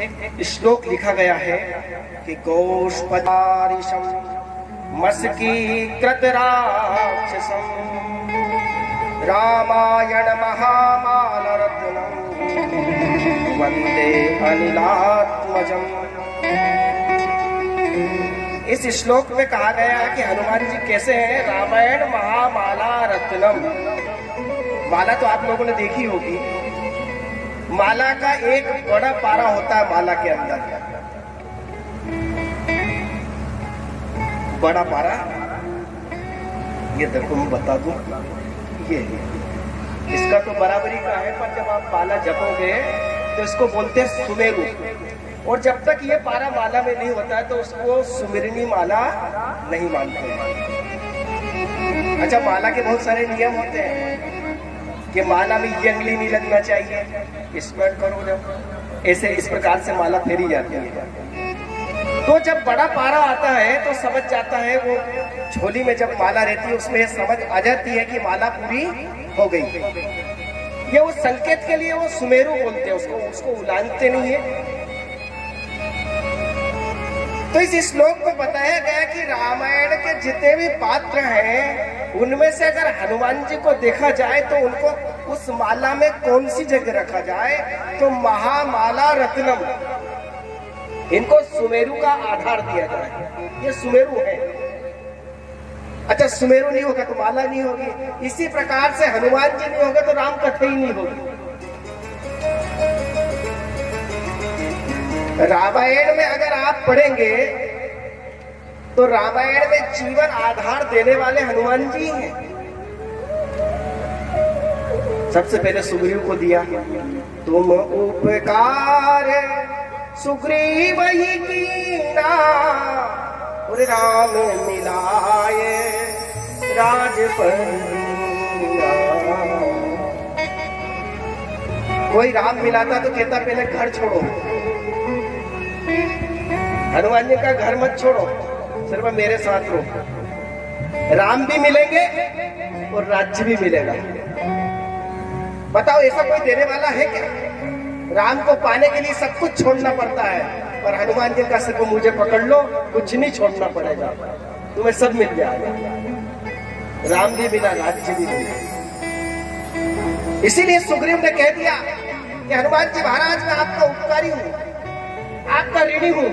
श्लोक लिखा गया है कि गोष्पदारिशम मस्की कृतराक्षसम रामायण महामाल रत्नम वंदे अनिलात्मजम। इस श्लोक में कहा गया है कि हनुमान जी कैसे हैं। रामायण महामाला रत्नम। माला तो आप लोगों ने देखी होगी। माला का एक बड़ा पारा होता है माला के अंदर, बड़ा पारा। ये देखो मैं बता दूं, ये इसका तो बराबरी का है, पर जब आप माला जपोगे तो इसको बोलते हैं सुमेरु। और जब तक ये पारा माला में नहीं होता है तो उसको सुमेरनी माला नहीं मानते। अच्छा, माला के बहुत सारे नियम होते हैं कि माला में ये अंगली नहीं लगना चाहिए, स्मरण करो जब ऐसे इस प्रकार से माला फेरी जाती है। तो जब बड़ा पारा आता है तो समझ जाता है, वो झोली में जब माला रहती है उसमें समझ आ जाती है कि माला पूरी हो गई। ये वो संकेत के लिए वो सुमेरु बोलते हैं, उसको उलानते नहीं है। तो इस श्लोक में बताया गया कि रामायण के जितने भी पात्र हैं उनमें से अगर हनुमान जी को देखा जाए तो उनको उस माला में कौन सी जगह रखा जाए, तो महामाला रत्नम, इनको सुमेरु का आधार दिया जाए। ये सुमेरु है। अच्छा, सुमेरु नहीं होगा तो माला नहीं होगी। इसी प्रकार से हनुमान जी नहीं होगा तो राम कथा ही नहीं होगी। रामायण में अगर आप पढ़ेंगे तो रामायण में जीवन आधार देने वाले हनुमान जी हैं। सबसे पहले सुग्रीव को दिया, तुम उपकार सुग्रीव ही कीना और राम मिलाए राजपद। कोई राम मिलाता तो कहता पहले घर छोड़ो, हनुमान जी का घर मत छोड़ो, सिर्फ मेरे साथ रहो। राम भी मिलेंगे और राज्य भी मिलेगा। बताओ ऐसा कोई देने वाला है क्या? राम को पाने के लिए सब कुछ छोड़ना पड़ता है, पर हनुमान जी का सिर्फ मुझे पकड़ लो, कुछ नहीं छोड़ना पड़ेगा, तुम्हें सब मिल जाएगा। राम भी मिला, राज्य भी मिला। इसीलिए सुग्रीव ने कह दिया कि हनुमान जी महाराज, मैं आपका उपकारी हूं, आपका ऋणी हूं,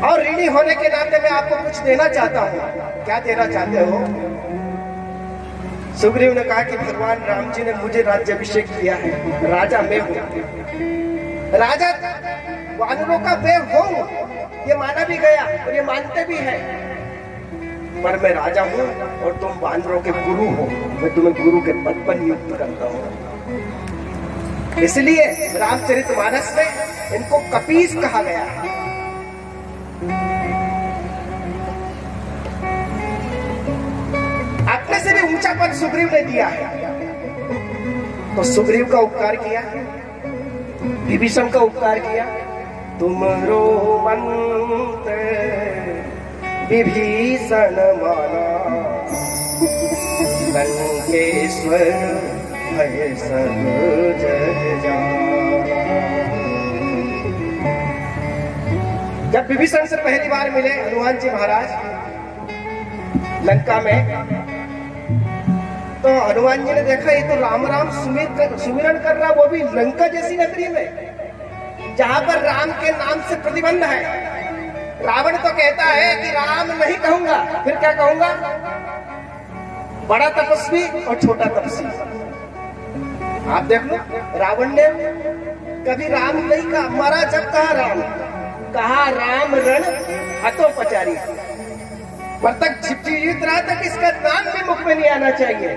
और ऋणी होने के नाते मैं आपको कुछ देना चाहता हूं। क्या देना चाहते हो? सुग्रीव ने कहा कि भगवान राम जी ने मुझे राज्याभिषेक किया है, राजा मैं हूं। राजा वानरों का मैं हूं, ये माना भी गया और ये मानते भी हैं, पर मैं राजा हूं और तुम वानरों के गुरु हो। मैं तुम्हें गुरु के पद पर नियुक्त करता हूं। इसलिए रामचरितमानस में इनको कपीस कहा गया है। अपने से भी ऊंचा पद सुग्रीव ने दिया है। तो सुग्रीव का उपकार किया, विभीषण का उपकार किया। तुमरो मंत्र विभीषण माना, लंकेश्वर भय सब जग जाना। जब विभीषण से पहली बार मिले हनुमान जी महाराज लंका में, तो हनुमान जी ने देखा ये तो राम राम सुमिरन कर रहा, वो भी लंका जैसी नगरी में जहां पर राम के नाम से प्रतिबंध है। रावण तो कहता है कि राम नहीं कहूंगा, फिर क्या कहूंगा? बड़ा तपस्वी और छोटा तपस्वी। आप देख लो, रावण ने कभी राम नहीं कहा, मरा जब कहा राम, कहा राम रण हतोपचारी, पर तक जीत रहा था कि इसका नाम भी मुख में नहीं आना चाहिए।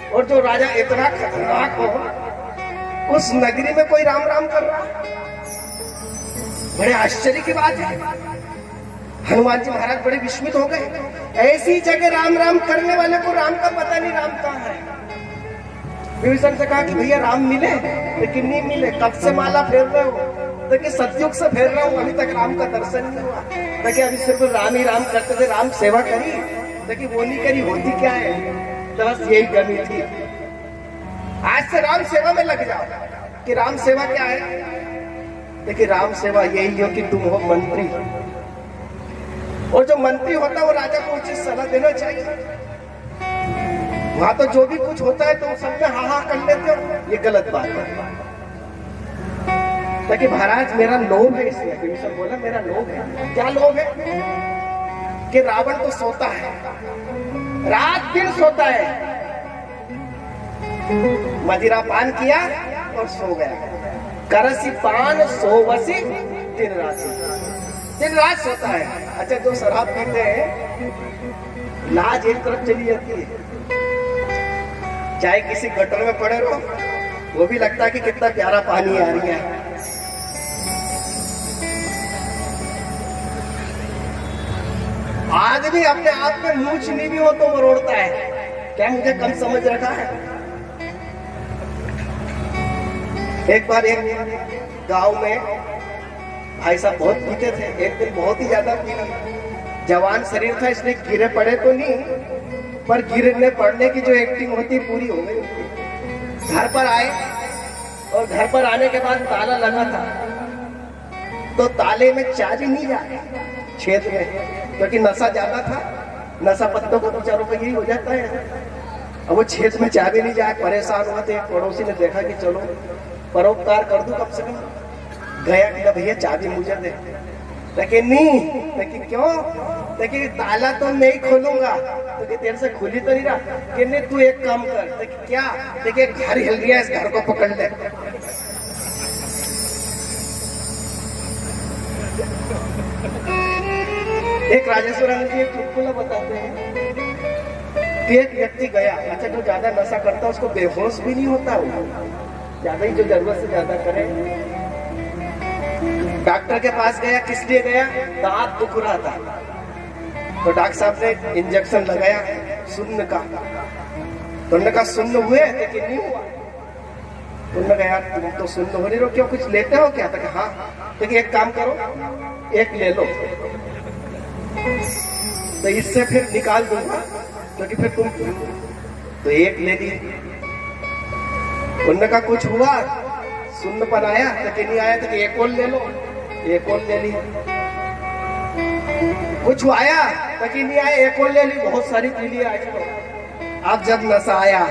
और जो राजा इतना खतरनाक हो, उस नगरी में कोई राम राम कर रहा, बड़े आश्चर्य की बात है। हनुमान जी महाराज बड़े विस्मित हो गए। ऐसी जगह राम राम करने वाले को राम का पता नहीं राम कहाँ है। विभीषण से कहा कि भैया राम मिले, लेकिन नहीं मिले। कब से माला फेर रहे हो? देखिए सतयुग से फेर रहा हूँ, अभी तक राम का दर्शन नहीं हुआ। देखिए अभी सिर्फ राम ही राम करते थे, राम सेवा करी, देखिए वो नहीं करी, होती क्या है? तो बस यही कमी थी। आज से राम सेवा में लग जाओ कि राम सेवा क्या है। देखिए राम सेवा यही हो कि तुम हो मंत्री, और जो मंत्री होता है वो राजा को उचित सलाह देना चाहिए। वहां तो जो भी कुछ होता है तो सब में हा हा कर लेते हो, ये गलत बात है। ताकि महाराज मेरा लोभ है, इसलिए विभीषण बोला मेरा लोभ है। क्या लोभ है? कि रावण तो सोता है, रात दिन सोता है, मदिरा पान किया और सो गया। करसी पान सोवसी दिन रात सोता है। अच्छा जो शराब पीते हैं लाज एक तरफ चली जाती है, चाहे किसी गटर में पड़े रहो वो भी लगता है कि कितना प्यारा पानी आ रही है। आदमी अपने आप में मूंछ नहीं भी हो तो वो रोड़ता है, क्या मुझे कम समझ रखा है। एक बार एक गांव में भाई साहब बहुत पीते थे, एक दिन बहुत ही ज्यादा पी लिया। जवान शरीर था इसलिए गिरे पड़े तो नहीं, पर गिरने पड़ने की जो एक्टिंग होती पूरी हो गई। घर पर आए और घर पर आने के बाद ताला लगा था, तो ताले में चाबी नहीं जाती छेद में, क्योंकि नशा ज्यादा था। नशा पत्तों को बेचारों को यही हो जाता है। अब वो छेद में चाबी नहीं जाए, परेशान हुआ। तो एक पड़ोसी ने देखा कि चलो परोपकार कर दूं कम से कम। गया कि भैया चाबी मुझे दे। लेकिन नहीं, लेकिन क्यों? लेकिन ताला तो मैं ही खोलूंगा, तो कि तेरे से खुली तो नहीं रहा। कि नहीं तू एक काम कर। देखिए क्या? देखिए घर हिल गया, इस घर को पकड़ ले। एक राजेश्वर जी एक चुटकुला बताते हैं कि एक व्यक्ति गया। अच्छा जो ज्यादा नशा करता है उसको बेहोश भी नहीं होता, वो ज्यादा ही जो जरूरत से ज्यादा करे। डॉक्टर के पास गया, किस लिए गया? दांत दुख रहा था, तो डॉक्टर साहब ने इंजेक्शन लगाया शून्य का। तो उन्होंने कहा शून्य हुए? लेकिन नहीं हुआ। तो उन्होंने कहा यार तुम तो शून्य हो नहीं रहो, क्यों कुछ लेते हो क्या? तो हाँ। देखिए एक काम करो, एक ले लो, तो इससे फिर निकाल दूंगा, क्योंकि फिर तुम तो एक ले लिए। उन्होंने कहा कुछ हुआ? शून्यपन आया? तो नहीं आया। तो एक और ले लो, एक और ले ली। कुछ आया? तो नहीं आया, एक और ले ली। बहुत सारी पी ली आज तो। अब जब नशा आया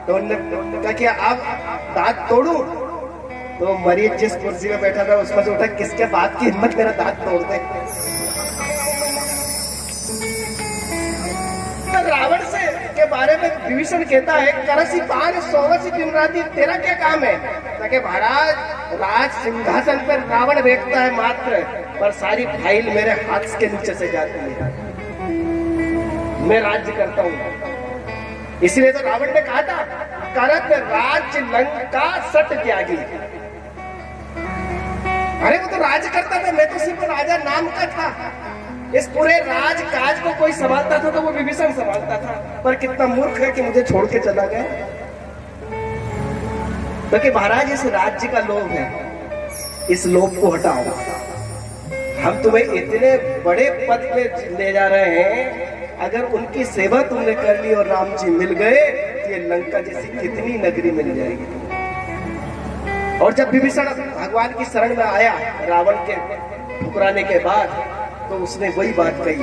तो उन्होंने कहा कि अब दांत तोड़ू। तो मरीज जिस कुर्सी में बैठा था उसमें से उठा, किसके बात की हिम्मत मेरा दांत तोड़ दे। रावण से के बारे में विभीषण कहता है करसी पान सोवसी दिन राति, तेरा क्या काम है? ताकि महाराज राज सिंहासन पर रावण बैठता है मात्र, पर सारी फाइल मेरे हाथ के नीचे से जाती है। मैं राज्य करता हूँ। इसलिए तो रावण ने कहा था करत राज्य लंका सट त्यागी। अरे वो तो राज करता था, मैं तो सिर्फ राजा नाम का था। इस पूरे राज काज को कोई संभालता था तो वो विभीषण संभालता था। पर कितना मूर्ख है कि मुझे छोड़ के चला गया। क्योंकि महाराज इस राज्य का लोभ है, इस लोभ को हटाओ। हम तुम्हें इतने बड़े पद पे ले जा रहे हैं, अगर उनकी सेवा तुमने कर ली और राम जी मिल गए तो ये लंका जैसी कितनी नगरी मिल जाएगी। और जब विभीषण भगवान की शरण में आया रावण के ठुकराने के बाद, तो उसने वही बात कही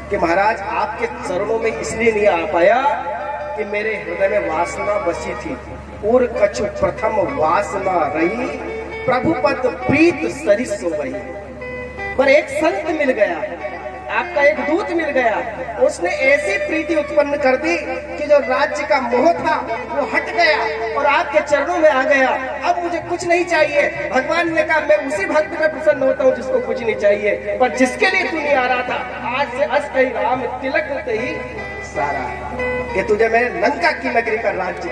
कि महाराज आपके चरणों में इसलिए नहीं आ पाया कि मेरे हृदय में वासना बसी थी। उर कछु प्रथम वासना रही, प्रभु पद प्रीत सरिस वही। पर एक संत मिल गया, आपका एक दूत मिल गया, उसने ऐसी प्रीति उत्पन्न कर दी कि जो राज्य का मोह था वो हट गया और आपके चरणों में आ गया। अब मुझे कुछ नहीं चाहिए। भगवान ने कहा मैं उसी भक्त में प्रसन्न होता हूँ जिसको कुछ नहीं चाहिए। पर जिसके लिए तू नहीं आ रहा था, आज से अस्त ही राम तिलक ही सारा, कि तुझे मैं लंका की नगरी का राज्य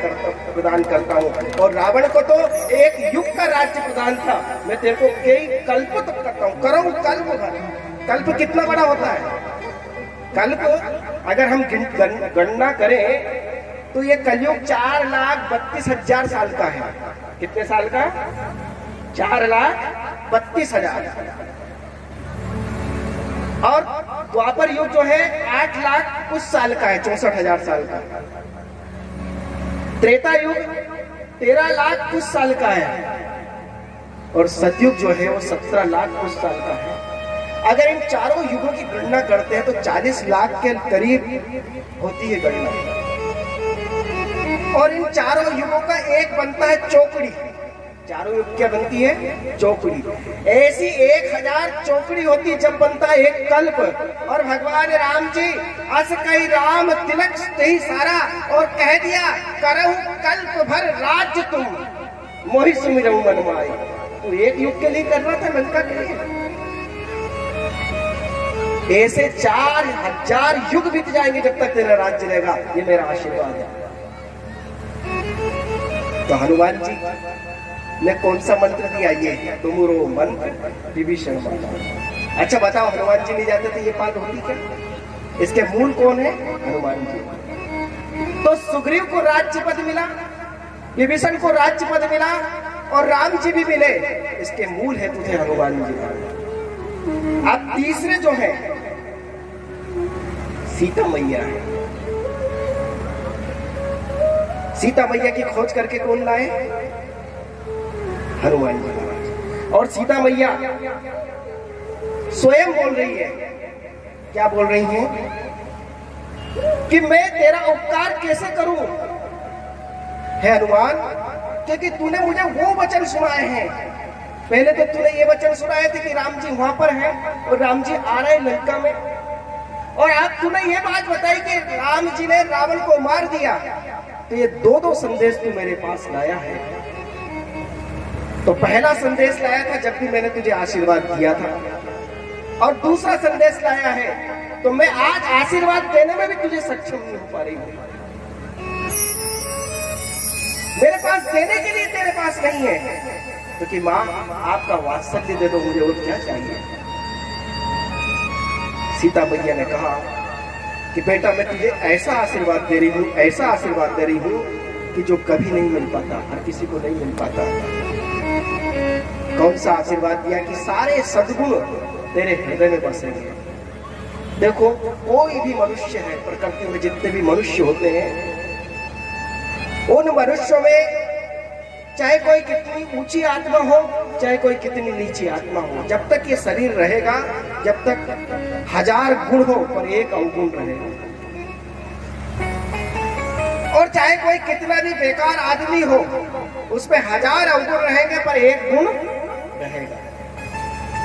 प्रदान करता हूँ। और रावण को तो एक युग का राज्य प्रदान था, मैं तेरे को कई कल्प तक करता हूँ। करो कल्प भर। कल्प कितना बड़ा होता है? कल्प अगर हम गणना करें तो ये कलयुग 4,32,000 साल का है। कितने साल का? 4,32,000। और द्वापर युग जो है 8 लाख कुछ साल का है, 64,000 साल का। त्रेता युग 13 लाख कुछ साल का है। और सतयुग जो है वो 17 लाख कुछ साल का है। अगर इन चारों युगों की गणना करते हैं तो 40 लाख के करीब होती है गणना। और इन चारों युगों का एक बनता है चौकड़ी। चारों युग क्या बनती है? चौकड़ी। ऐसी 1000 चौकड़ी होती है जब बनता है एक कल्प। और भगवान राम जी अस कई राम तिलक ही सारा और कह दिया करहु कल्प भर राज्य तुम मोहि सुमिरहु मन माई। तो एक युग के लिए कर रहा था, लंका के लिए। ऐसे 4000 युग बीत जाएंगे जब तक तेरा राज्य रहेगा। ये मेरा आशीर्वाद है। तो हनुमान जी ने कौन सा मंत्र दिया? ये तुमरो मंत्र विभीषण माता। अच्छा बताओ, हनुमान जी नहीं जाते तो ये बात होती क्या? इसके मूल कौन है? हनुमान जी। तो सुग्रीव को राज्य पद मिला, विभीषण को राज्य पद मिला और राम जी भी मिले। इसके मूल है तुझे हनुमान जी। अब तीसरे जो है सीता मैया है। सीता मैया की खोज करके कौन लाए? हनुमान जी। और सीता मैया स्वयं बोल रही है। क्या बोल रही है? कि मैं तेरा उपकार कैसे करूं है हनुमान, क्योंकि तूने मुझे वो वचन सुनाए हैं। पहले तो तूने ये वचन सुनाए थे कि राम जी वहां पर हैं और राम जी आ रहे हैं लंका में। और अब तूने ये बात बताई कि राम जी ने रावण को मार दिया। तो ये दो संदेश तू मेरे पास लाया है। तो पहला संदेश लाया था जब भी मैंने तुझे आशीर्वाद दिया था, और दूसरा संदेश लाया है तो मैं आज आशीर्वाद देने में भी तुझे सक्षम नहीं हो पा रही हूं। मेरे पास देने के लिए तेरे पास नहीं है, तो कि मां आपका वात्सल्य दे दो मुझे, और क्या चाहिए। सीता मैया ने कहा कि बेटा मैं तुझे ऐसा आशीर्वाद दे रही हूं, ऐसा आशीर्वाद दे रही हूं कि जो कभी नहीं मिल पाता, हर किसी को नहीं मिल पाता। कौन सा आशीर्वाद दिया? कि सारे सद्गुण तेरे हृदय में बसेंगे। देखो कोई भी मनुष्य है, प्रकृति में जितने भी मनुष्य होते हैं, उन मनुष्यों में चाहे कोई कितनी ऊंची आत्मा हो, चाहे कोई कितनी नीची आत्मा हो, जब तक ये शरीर रहेगा, जब तक 1000 गुण हो पर एक अवगुण रहेगा। और चाहे कोई कितना भी बेकार आदमी हो, उसमें 1000 अवगुण रहेंगे पर एक गुण रहेगा।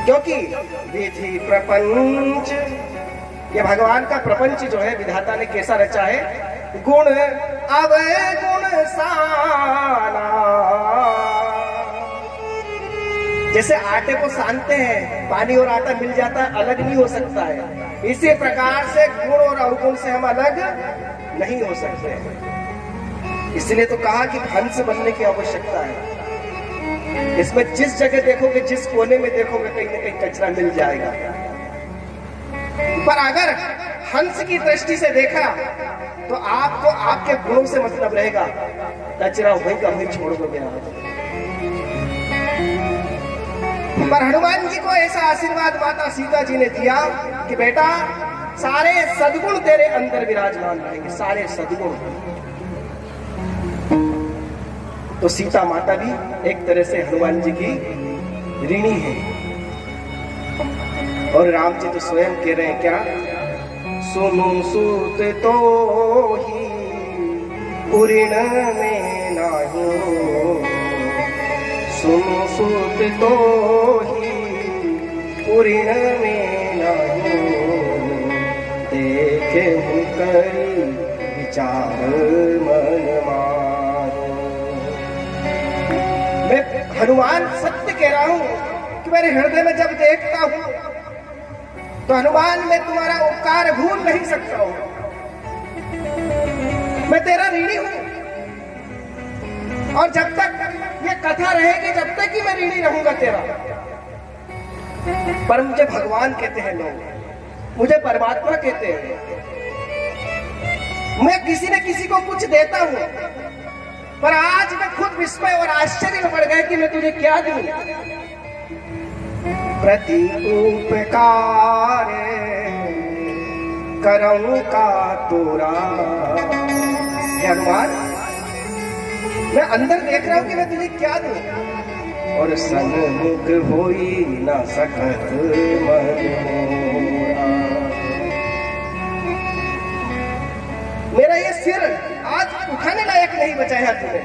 क्योंकि विधि प्रपंच, ये भगवान का प्रपंच जो है विधाता ने कैसा रचा है? गुण अवगुण साना। जैसे आटे को सानते हैं, पानी और आटा मिल जाता है, अलग नहीं हो सकता है। इसी प्रकार से गुण और अवगुण से हम अलग नहीं हो सकते। इसलिए तो कहा कि हंस बनने की आवश्यकता है। इसमें जिस जगह देखोगे, जिस कोने में देखोगे, कहीं ना कहीं कचरा मिल जाएगा। पर अगर हंस की दृष्टि से देखा तो आपको आपके गुणों से मतलब रहेगा, कचरा वहीं का वहीं छोड़ दोगे आप। पर हनुमान जी को ऐसा आशीर्वाद माता सीता जी ने दिया कि बेटा सारे सद्गुण तेरे अंदर विराजमान रहेंगे, सारे सद्गुण। तो सीता माता भी एक तरह से हनुमान जी की ऋणी है। और राम जी तो स्वयं कह रहे हैं क्या? सुनु सूत तो ही उऋण में नाही, सुनु सूत तो ही उऋण में नाही, देखे करी विचार मन मारो। मैं हनुमान सत्य कह रहा हूं कि मेरे हृदय में जब देखता हूं तो हनुमान मैं तुम्हारा उपकार भूल नहीं सकता हूं। मैं तेरा ऋणी हूं, और जब तक ये कथा रहेगी, जब तक ही मैं ऋणी रहूंगा तेरा। पर मुझे भगवान कहते हैं लोग, मुझे परमात्मा कहते हैं। मैं किसी न किसी को कुछ देता हूं, पर आज मैं खुद विस्मय और आश्चर्य में पड़ गया कि मैं तुझे क्या दूं। प्रति उपकार करऊं का तोरा। हनुमान मैं अंदर देख रहा हूं कि मैं तुझे क्या दूं, और सन्मुख होई न सकत मन मोरा। मेरा ये सिर आज उठाने लायक नहीं बचा है तुम्हें।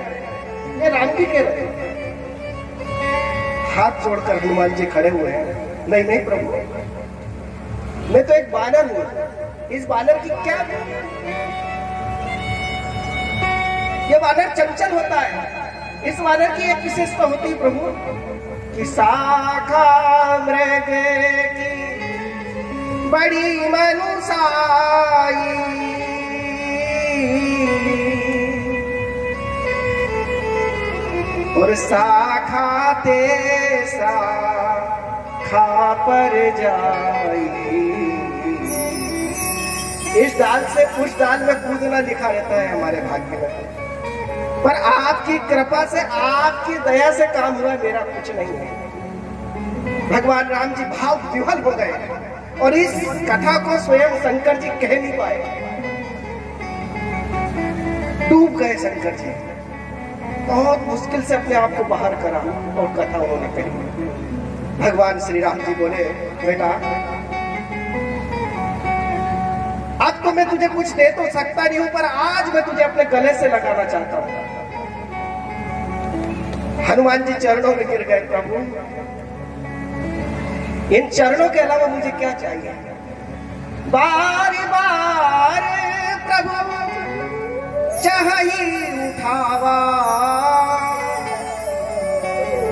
ये राम की कह रहे हाथ जोड़कर हनुमान जी खड़े हुए हैं। नहीं नहीं प्रभु, मैं तो एक बानर हूं, इस बानर की क्या, ये वानर चंचल होता है। इस वानर की एक विशेषता होती है प्रभु कि शाखा मृग की बड़ी मनुसाई, और शाखा ते शाखा पर जाई। इस डाल से उस डाल में कूदना लिखा रहता है हमारे भाग्य में, पर आपकी कृपा से, आपकी दया से काम हुआ, मेरा कुछ नहीं है। भगवान राम जी भाव विह्वल हो गए और इस कथा को स्वयं शंकर जी कह नहीं पाए, डूब गए शंकर जी। बहुत मुश्किल से अपने आप को बाहर करा और कथा उन्होंने कही। भगवान श्री राम जी बोले, बेटा अब तो मैं तुझे कुछ दे तो सकता नहीं हूं, पर आज मैं तुझे अपने गले से लगाना चाहता हूं। हनुमान जी चरणों में गिर गए, प्रभु इन चरणों के अलावा मुझे क्या चाहिए। बार बार प्रभु चाही उठावा।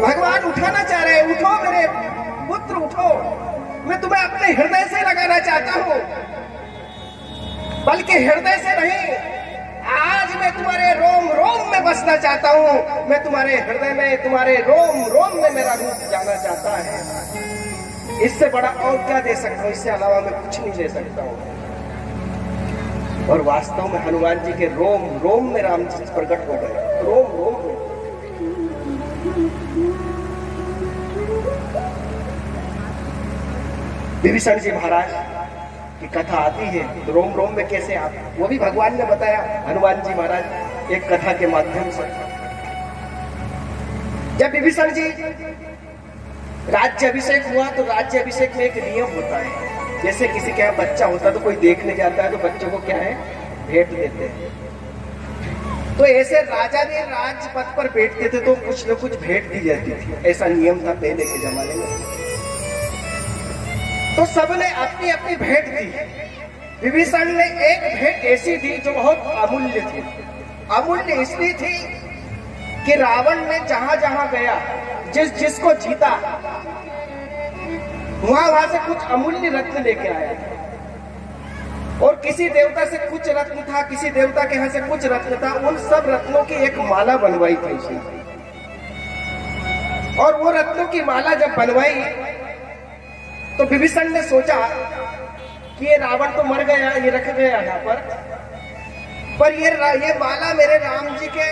भगवान उठाना चाह रहे हैं, उठो मेरे पुत्र उठो, मैं तुम्हें अपने हृदय से लगाना चाहता हूं, बल्कि हृदय से नहीं, आज मैं तुम्हारे रोम रोम में बसना चाहता हूं। मैं तुम्हारे हृदय में, तुम्हारे रोम रोम में मेरा रूप जाना चाहता है। इससे बड़ा और क्या दे सकता हूं, इससे अलावा मैं कुछ नहीं दे सकता हूं। और वास्तव में हनुमान जी के रोम रोम में राम जी प्रकट हो गए, रोम रोम में। विभीषण जी महाराज की कथा आती है तो रोम रोम में कैसे आप, वो भी भगवान ने बताया हनुमान जी महाराज एक कथा के माध्यम से। जब विभीषण जी राज्य अभिषेक हुआ तो राज्य अभिषेक में एक नियम होता है, जैसे किसी के यहाँ बच्चा होता है तो कोई देखने जाता है तो बच्चों को क्या है, भेंट देते हैं। तो ऐसे राजा भी राजपथ पर बैठते थे तो कुछ न कुछ भेंट दी जाती थी, ऐसा नियम था पहले के जमाने में। तो सबने अपनी अपनी भेंट दी। विभीषण ने एक भेंट ऐसी दी जो बहुत अमूल्य थी। अमूल्य इसलिए थी कि रावण ने जहां जहां गया, जिसको जीता, वहां से कुछ अमूल्य रत्न लेके आया था। और किसी देवता से कुछ रत्न था, किसी देवता के यहाँ से कुछ रत्न था, उन सब रत्नों की एक माला बनवाई थी उसने। और वो रत्नों की माला जब बनवाई तो विभीषण ने सोचा कि ये रावण तो मर गया, ये रख गया यहाँ पर ये माला मेरे राम जी के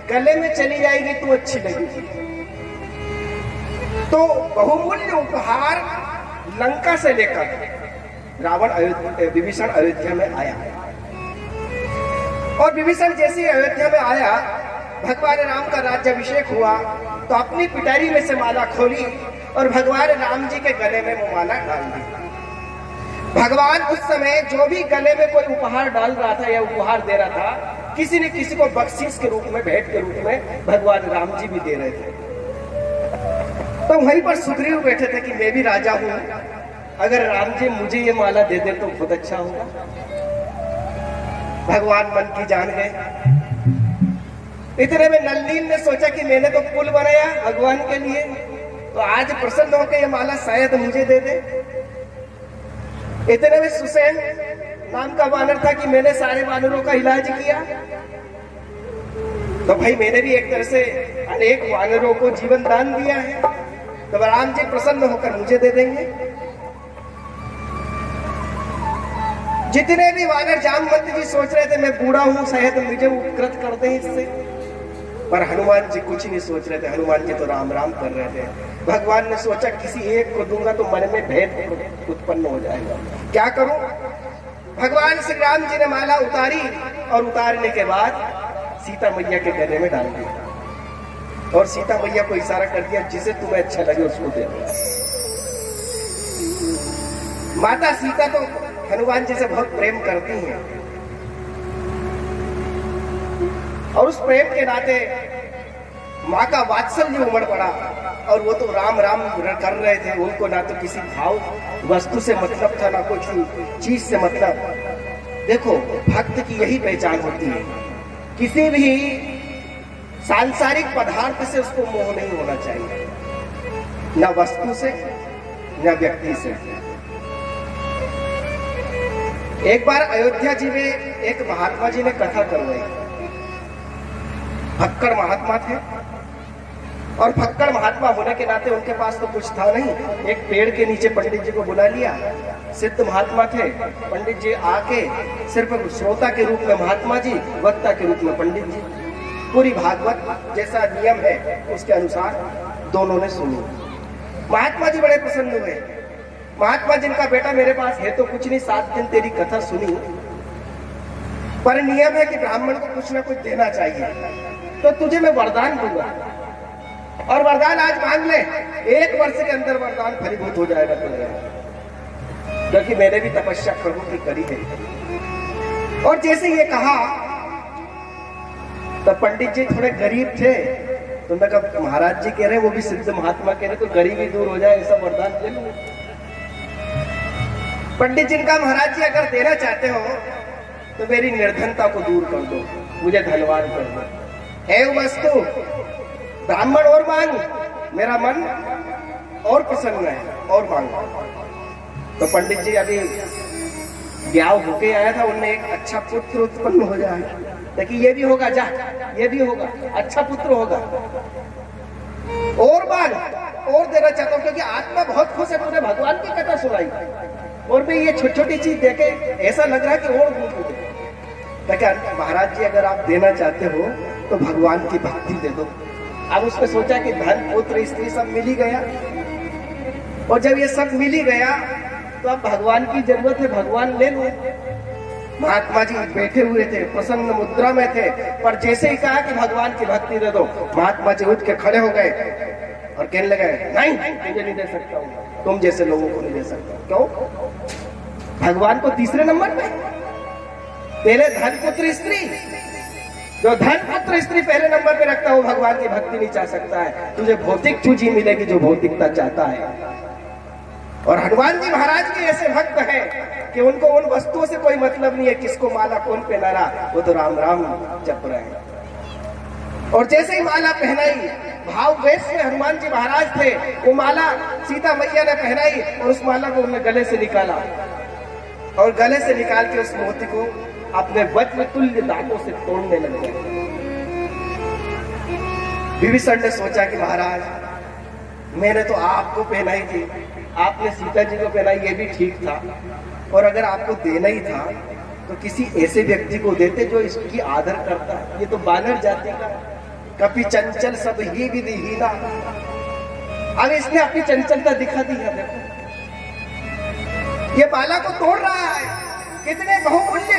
गले में चली जाएगी तो अच्छी लगेगी। तो बहुमूल्य उपहार लंका से लेकर विभीषण अयोध्या में आया। और विभीषण जैसे अयोध्या में आया, भगवान राम का राज्याभिषेक हुआ तो अपनी पिटारी में से माला खोली और भगवान राम जी के गले में वो माला डाल दी। भगवान उस समय जो भी गले में कोई उपहार डाल रहा था या उपहार दे रहा था, किसी न किसी को बख्शीश के रूप में, भेंट के रूप में भगवान राम जी भी दे रहे थे। तो वहीं पर सुग्रीव बैठे थे कि मैं भी राजा हूं, अगर राम जी मुझे ये माला दे दे तो बहुत अच्छा होगा। भगवान मन की जान गए। इतने में नल्लीन ने सोचा कि मैंने तो पुल बनाया भगवान के लिए, तो आज प्रसन्न होकर ये माला शायद मुझे दे दे। इतने में सुसैन नाम का वानर था कि मैंने सारे वानरों का इलाज किया, तो भाई मैंने भी एक तरह से अनेक वानरों को जीवन दान दिया है, तो राम जी प्रसन्न होकर मुझे दे देंगे। जितने भी वानर जामवंत जी सोच रहे थे मैं बूढ़ा हूं, शायद मुझे उपकृत कर दे इससे, पर हनुमान जी कुछ नहीं सोच रहे थे। हनुमान जी तो राम राम कर रहे थे। भगवान ने सोचा किसी एक को दूंगा तो मन में भेद उत्पन्न हो जाएगा, क्या करूं। भगवान श्री राम जी ने माला उतारी और उतारने के बाद सीता मैया के गले में डाल दिया। और सीता मैया को इशारा कर दिया, जिसे तुम्हें अच्छा लगे उसको दे दो। माता सीता तो हनुमान जी से बहुत प्रेम करती हैं और उस प्रेम के नाते माँ का वात्सल्य उमड़ पड़ा और वो तो राम राम कर रहे थे। उनको ना तो किसी भाव वस्तु से मतलब था, ना कुछ चीज से मतलब। देखो, भक्त की यही पहचान होती है, किसी भी सांसारिक पदार्थ से उसको मोह नहीं होना चाहिए, ना वस्तु से ना व्यक्ति से। एक बार अयोध्या जी में एक महात्मा जी ने कथा करवाई। भक्कड़ महात्मा थे और भक्कड़ महात्मा होने के नाते उनके पास तो कुछ था नहीं। एक पेड़ के नीचे पंडित जी को बुला लिया। सिद्ध महात्मा थे। पंडित जी आके सिर्फ श्रोता के रूप में महात्मा जी, वक्ता के रूप में पंडित जी, पूरी भागवत जैसा नियम है उसके अनुसार दोनों ने सुनी। महात्मा जी बड़े प्रसन्न हुए। महात्मा जिनका बेटा मेरे पास है तो कुछ नहीं, 7 दिन तेरी कथा सुनी, पर नियम है कि ब्राह्मण को कुछ ना कुछ देना चाहिए, तो तुझे मैं वरदान दूंगा और वरदान आज मांग ले, 1 वर्ष के अंदर वरदान फलीभूत हो जाएगा तुझे, क्योंकि मैंने भी तपस्या प्रभु की करी है। और जैसे ये कहा तो पंडित जी थोड़े गरीब थे, तो मैं कहा महाराज जी कह रहे वो भी सिद्ध महात्मा कह रहे, तो गरीबी दूर हो जाए ऐसा वरदान ले लो। पंडित जी का महाराज जी अगर देना चाहते हो तो मेरी निर्धनता को दूर कर दो, मुझे धनवान कर दो। है वस्तु ब्राह्मण और मांग, मेरा मन और प्रसन्न है और मांग। तो पंडित जी अभी ब्याह होके आया था, उनने एक अच्छा पुत्र उत्पन्न हो जाए, ताकि ये भी होगा, जा ये भी होगा, अच्छा पुत्र होगा। और मांग, और देना चाहता हूँ, क्योंकि आत्मा बहुत खुश है, तूने भगवान की कथा सुनाई और मैं ये छोटी छोटी चीज देखे ऐसा लग रहा है कि और दूर। महाराज जी अगर आप देना चाहते हो तो भगवान की भक्ति दे दो। अब उसने सोचा कि धन पुत्र स्त्री सब मिल ही गया, और जब ये सब मिल ही गया तो अब भगवान की जरूरत है, भगवान ले लो। महात्मा जी बैठे हुए थे, प्रसन्न मुद्रा में थे, पर जैसे ही कहा कि भगवान की भक्ति दे दो, महात्मा जी उठ के खड़े हो गए और कहने लगे नहीं, तुझे नहीं दे सकता हूँ, तुम जैसे लोगों को नहीं दे सकता। क्यों? भगवान को तीसरे नंबर पे, पहले धन पुत्र स्त्री। जो धन पुत्र स्त्री पहले नंबर पे रखता है वो भगवान की भक्ति नहीं चाह सकता है। तुझे भौतिक चीज मिलेगी जो भौतिकता चाहता है। और हनुमान जी महाराज के ऐसे भक्त हैं कि उनको उन वस्तुओं से कोई मतलब नहीं है, किसको माला कौन पहना रहा, वो तो राम राम जप रहे हैं। और जैसे ही माला पहनाई, भाव वेश में हनुमान जी महाराज थे, वो माला सीता मैया ने पहनाई और उस माला को उन्होंने गले से निकाला और गले से निकाल के उस मोती को अपने वज्र तुल्य दांतों से तोड़ने लगे। विभीषण ने सोचा कि महाराज मैंने तो आपको पहनाई थी, आपने सीता जी को पहनाई, ये भी ठीक था, और अगर आपको देना ही था तो किसी ऐसे व्यक्ति को देते जो इसकी आदर करता है। ये तो बानर जाति का, कभी चंचल सब ही विधिहीना। अब इसने अपनी चंचलता दिखा दी है। देखो ये माला को तोड़ रहा है, कितने बहुमूल्य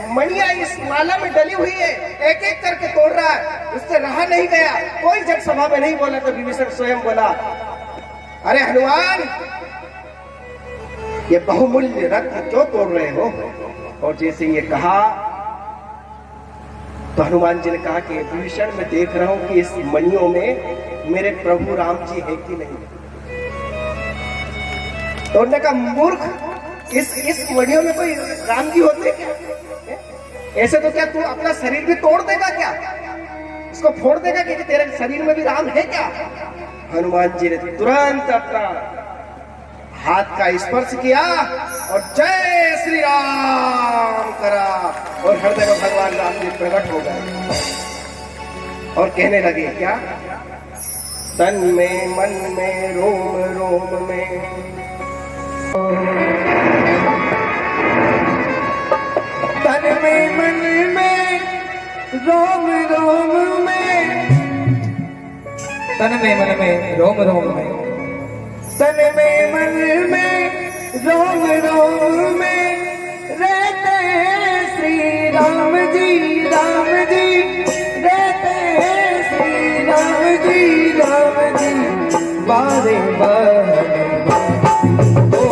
मणियां इस माला में डली हुई है, एक एक करके तोड़ रहा है। उससे रहा नहीं गया, कोई जब सभा में नहीं बोला तो विभीषण स्वयं बोला, अरे हनुमान, ये बहुमूल्य रत्न क्यों तोड़ रहे हो? और जैसे ये कहा तो हनुमान जी ने कहा कि विभीषण, मैं देख रहा हूं कि इस मणियों में मेरे प्रभु राम जी है कि नहीं। तो उन्होंने कहा, मूर्ख, इस मणियों में कोई राम जी होते क्या? ऐसे तो क्या तू अपना शरीर भी तोड़ देगा क्या? इसको फोड़ देगा कि तेरे शरीर में भी राम है क्या? हनुमान जी ने तुरंत अपना हाथ का स्पर्श किया और जय श्री राम करा, और हृदय में भगवान राम जी प्रकट हो गए और कहने लगे, क्या? तन में मन में रोम रोम में, तन में मन में रोम रोम में, तन में मन में रोम रोम में, तन में मन में रोम रोम में रहते हैं श्री राम जी, राम जी रहते हैं श्री राम जी। बारे ओ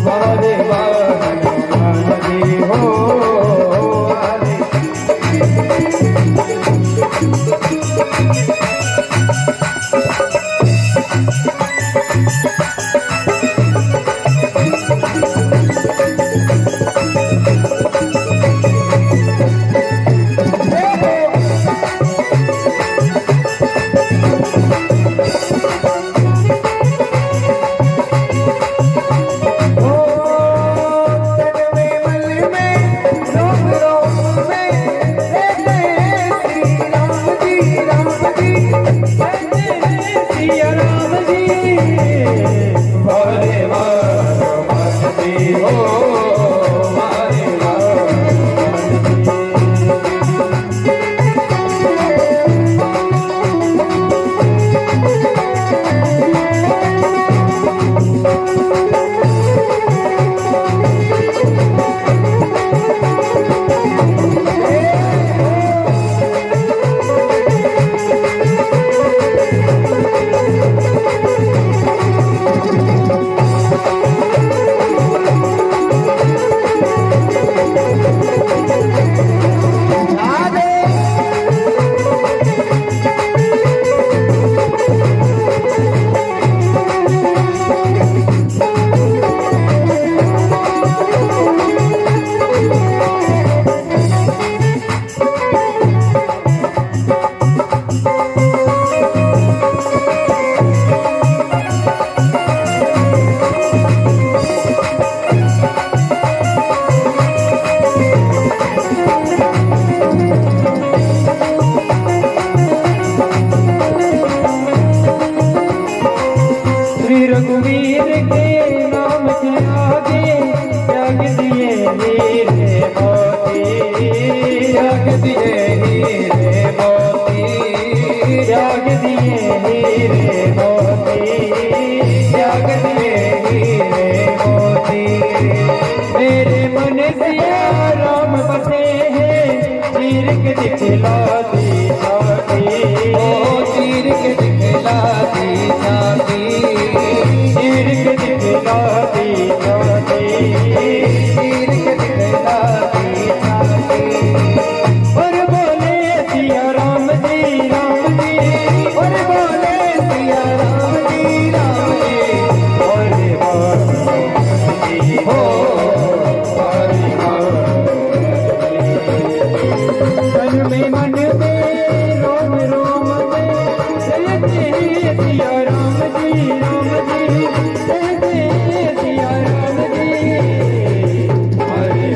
बारे बारे हो रघुवीर के नाम के आगे त्याग दिए हीरे मोती, त्याग दिए हीरे मोती, त्याग दिए हीरे मोती, त्याग दिए हीरे मोती। मेरे मन सिया राम बसे हैं, चीर के दिखला दी छाती, ओ चीर के दिखला दी छाती, चीर के दिखला दी छाती, चीर के दिखला दी छाती। और बोले सिया राम जी, और बोले सिया राम जी, और बारी हो तन में मन में रोम रोम में रहते सिया राम जी, रहते सिया राम जी। हरे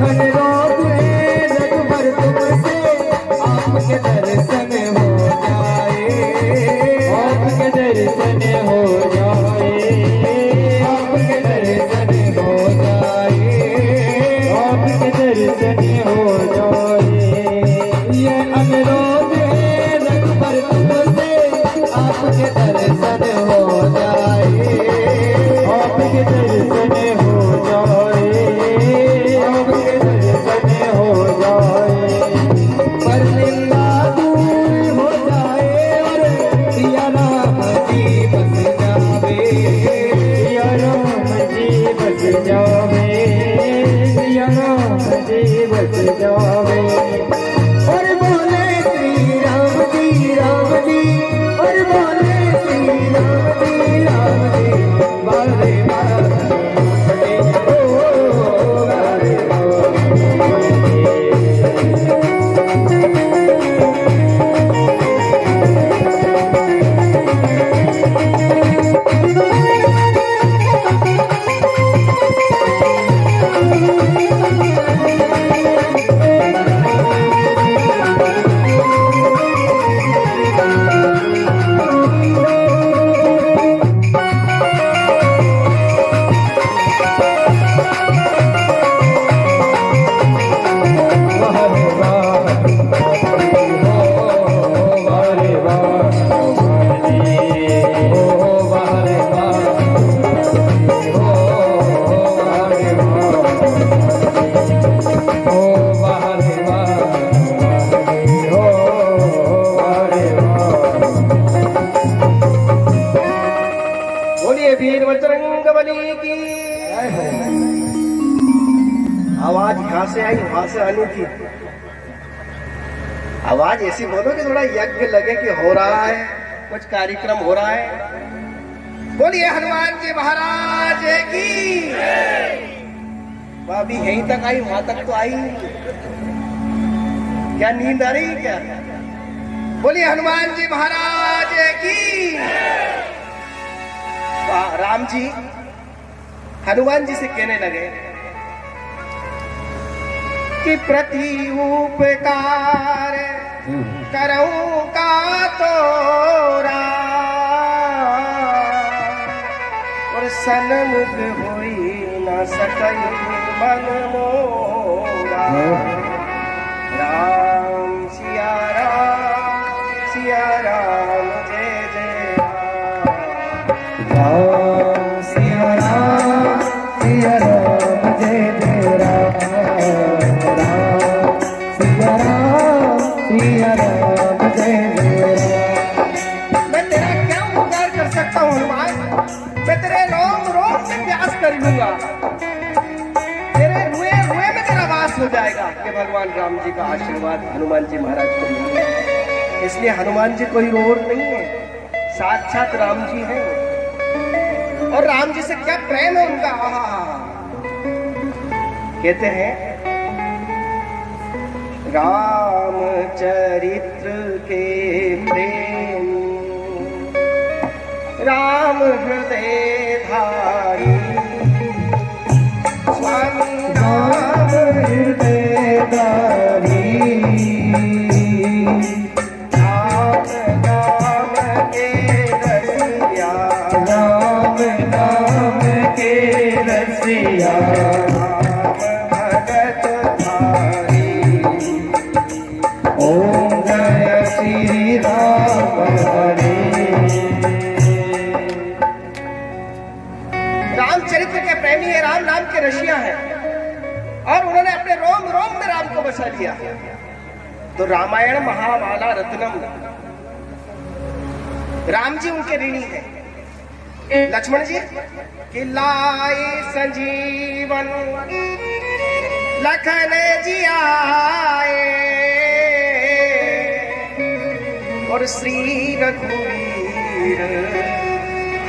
अनुरोध है रघुवर तुमसे, आपके दर्शन हो जाए, आपके दर्शन हो जाए, आपके दर्शन हो जाए, आपके दर्शन हो जाए। ये अनुरोध है रघुवर तुमसे, आपके दर्शन हो जाए, आपके दर्शन हो जाए, हो जाए। पर निंदा दूर हो जाए और सिया राम जी बस जावे, सिया राम जी बस जावे, सिया राम जी बस जावे। और बोले श्री राम जी बली की। आवाज यहाँ से आई वहां से आने की। आवाज ऐसी बोलो कि थोड़ा यज्ञ लगे कि हो रहा है, कुछ कार्यक्रम हो रहा है। बोलिए हनुमान जी महाराज की। अभी यहीं तक आई, वहां तक तो आई नहीं। क्या नींद आ रही क्या? बोलिए हनुमान जी महाराज की। राम जी हनुमान जी से कहने लगे कि प्रति उपकार करऊं का तोरा और सन्मुख होई न सकई मन मोरा। राम सिया राम जय जय राम सिया राम जय जय राम। राम सिया राम जय जय राम। मैं तेरा क्या उपकार कर सकता हूँ हनुमान? मैं तेरे रोम रोम से प्यास कर लूंगा, तेरे रुए रुए में तेरा वास हो जाएगा। कि भगवान राम जी का आशीर्वाद हनुमान जी महाराज को मिले। इसलिए हनुमान जी कोई और नहीं है, साक्षात राम जी हैं। और राम जी से क्या प्रेम है उनका। कहते हैं राम चरित्र के प्रेम राम हृदय धारी स्वामी राम हृदय धारी। राम नाम के रसिया राम नाम के रसिया। भगत भारी। ओम जय श्री राम हरे। रामचरित्र के प्रेमी है, राम नाम के रशिया है और उन्होंने अपने रोम रोम में राम को बसा लिया। तो रामायण महामाला रत्नम, राम जी उनके ऋणी है। लक्ष्मण जी कि लाए संजीवन लखन जी आए और श्री रघुवीर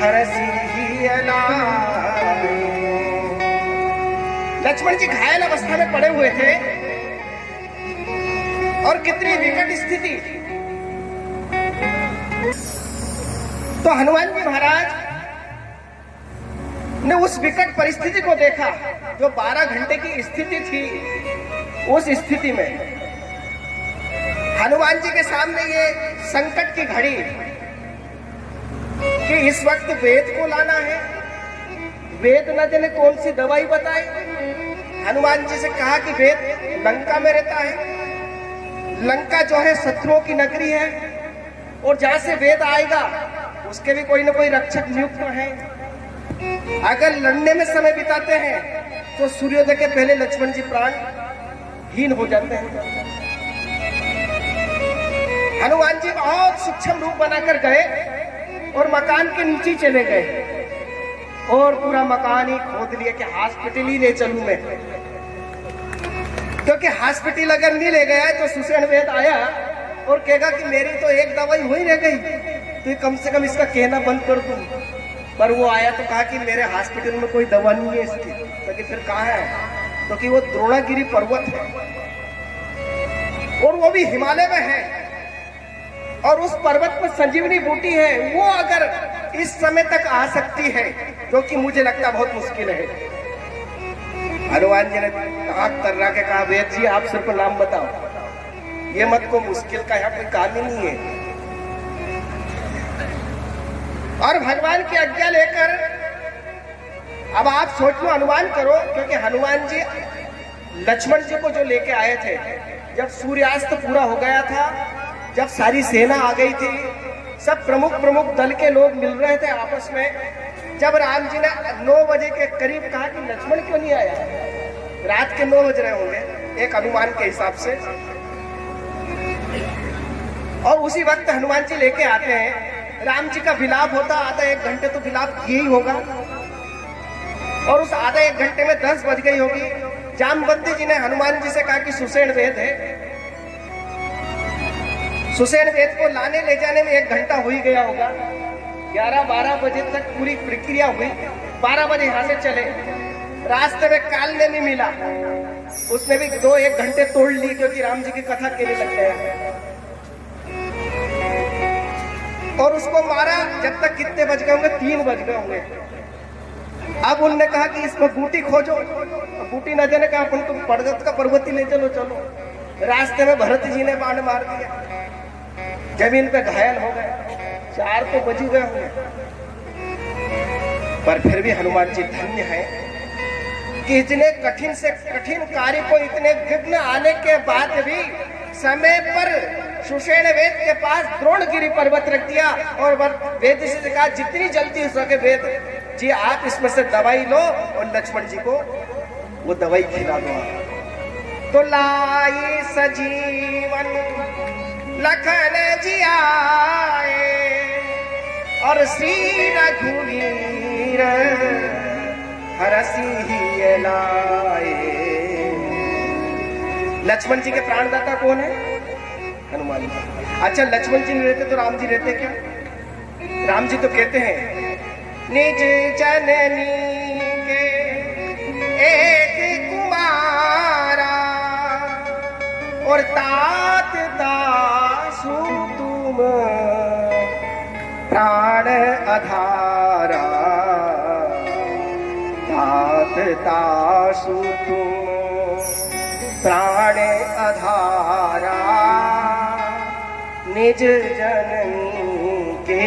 हरसी अलाए। लक्ष्मण जी घायल अवस्था में पड़े हुए थे और कितनी विकट स्थिति। तो हनुमान जी महाराज ने उस विकट परिस्थिति को देखा जो 12 घंटे की स्थिति थी। उस स्थिति में हनुमान जी के सामने ये संकट की घड़ी कि इस वक्त वेद को लाना है, वेद न जाने कौन सी दवाई बताए। हनुमान जी से कहा कि वेद लंका में रहता है, लंका जो है शत्रुओं की नगरी है और जहां से वेद आएगा उसके भी कोई ना कोई रक्षक नियुक्त है। अगर लड़ने में समय बिताते हैं तो सूर्योदय के पहले लक्ष्मण जी प्राण हीन हो जाते हैं। हनुमान जी बहुत सूक्ष्म रूप बनाकर गए और मकान के नीचे चले गए और पूरा मकान ही खोद लिया कि हॉस्पिटल ही ले चलूं मैं। क्योंकि हॉस्पिटल अगर नहीं ले गया तो सुषेण वेद आया और कहेगा कि मेरी तो एक दवाई हुई रह गई, तो कम से कम इसका कहना बंद कर दूं। पर वो आया तो कहा कि मेरे हॉस्पिटल में कोई दवा नहीं है इसकी। तो कि फिर कहाँ है? तो कि वो द्रोणागिरी पर्वत है और वो भी हिमालय में है और उस पर्वत पर संजीवनी बूटी है। वो अगर इस समय तक आ सकती है जो कि मुझे लगता बहुत मुश्किल है। हनुमान जी ने आंख तर्रा के कहा वेद जी आप सिर्फ नाम बताओ, ये मत को मुश्किल का यहाँ कोई काम ही नहीं है। और भगवान की आज्ञा लेकर अब आप सोच लो, अनुमान करो, क्योंकि हनुमान जी लक्ष्मण जी को जो लेके आए थे जब सूर्यास्त पूरा हो गया था, जब सारी सेना आ गई थी, सब प्रमुख दल के लोग मिल रहे थे आपस में, जब राम जी ने 9 बजे के करीब कहा कि लक्ष्मण क्यों नहीं आया, रात के 9 बज रहे होंगे एक अनुमान के हिसाब से, और उसी वक्त हनुमान जी लेके आते हैं। राम जी का विलाप होता, आधा 1 घंटे तो विलाप किए ही होगा। और उस आधे एक घंटे में 10 बज गई होगी। जामवंती जी ने हनुमान जी से कहा कि सुषेण वेद है, सुषेण वेद को लाने ले जाने में 1 घंटा हो ही गया होगा। 11-12 बजे तक पूरी प्रक्रिया हुई। 12 बजे यहाँ से चले, रास्ते में काल ने भी मिला, उसने भी 2-1 घंटे तोड़ ली क्योंकि राम जी की कथा के लिए लग गया और उसको मारा। जब तक कितने बज गए होंगे? 3 बज गए होंगे। अब उनने कहा कि इसको बूटी खोजो, बूटी न देने का अपन तुम पर्वत का पर्वती ले चलो। चलो, रास्ते में भरत जी ने बाण मार दिया, जमीन पे घायल हो गए। 4 तो बज गए होंगे, पर फिर भी हनुमान जी धन्य है कि इतने कठिन से कठिन कार्य को इतने विघ्न आने के बाद भी समय पर सुषेण वेद के पास द्रोणगिरी पर्वत रख दिया और वेद से कहा जितनी जल्दी हो सके वेद जी आप इसमें से दवाई लो और लक्ष्मण जी को वो दवाई खिला दो। तो लाई सजीवन लखन जी आए और श्री रघुवीर हरसी ही लाए। लक्ष्मण जी के प्राणदाता कौन है? हनुमान जी। अच्छा, लक्ष्मण जी नहीं रहते तो राम जी रहते क्या? राम जी तो कहते हैं निज जननी के एक कुमारा और तात दासु तुम प्राण आधारा, तात दासु तुम प्राण आधारा, निज जननी के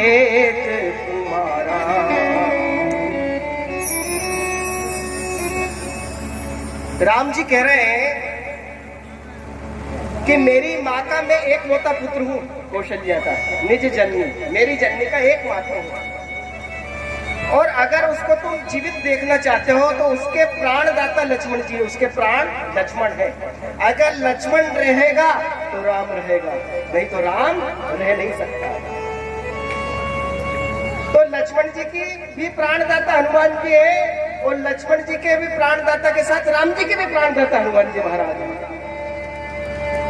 एक कुमारा। राम जी कह रहे हैं कि मेरी माँ का मैं एक लौता पुत्र हूँ कौशल्या का, निज जननी, मेरी जननी का एक मात्र हूँ और अगर उसको तुम जीवित देखना चाहते हो तो उसके प्राणदाता लक्ष्मण जी, उसके प्राण लक्ष्मण है। अगर लक्ष्मण रहेगा तो राम रहेगा, नहीं तो राम रह नहीं सकता। तो लक्ष्मण जी की भी प्राणदाता हनुमान जी है और लक्ष्मण जी के भी प्राणदाता के साथ राम जी के भी प्राणदाता हनुमान जी महाराज।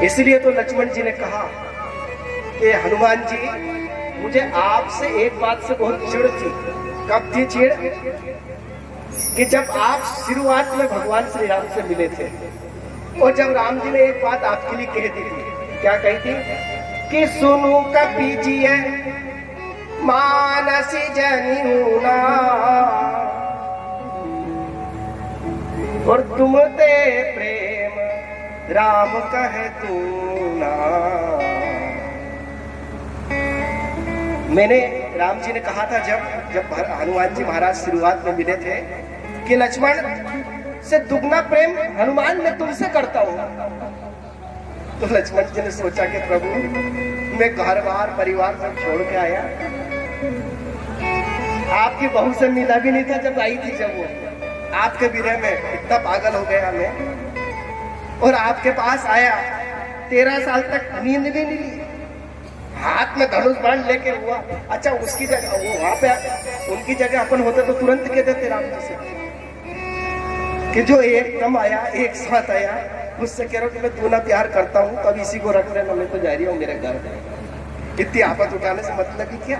इसलिए तो लक्ष्मण जी ने कहा कि हनुमान जी मुझे आपसे एक बात से बहुत चिढ़ थी। कब थी चिढ़? कि जब आप शुरुआत में भगवान श्री राम से मिले थे और जब राम जी ने एक बात आपके लिए कह दी थी। क्या कही थी? कि सुनो कपि जिय मानसी जनिना और तुम ते प्रेम राम कहे तू ना। मैंने राम जी ने कहा था जब हनुमान जी महाराज शुरुआत में मिले थे कि लक्ष्मण से दुगना प्रेम हनुमान मैं तुमसे करता हूँ। तो लक्ष्मण जी ने सोचा कि प्रभु मैं घर बार परिवार सब छोड़ के आया, आपकी बहू से मिला भी नहीं था जब आई थी, जब वो आपके विरह में इतना पागल हो गया मैं और आपके पास आया। 13 साल तक नींद भी नहीं ली, हाथ में धनुष बाण लेके हुआ। अच्छा, उसकी जगह वो वहां पे उनकी जगह अपन होते तो तुरंत कह देते राम जी से कि जो एकदम आया एक साथ आया मुझसे कह रहा हूँ कि मैं दूना प्यार करता हूँ, तब इसी को रख लेना, मैं तो जा रही हूँ मेरे घर। इतनी आफत उठाने से मतलब ही क्या?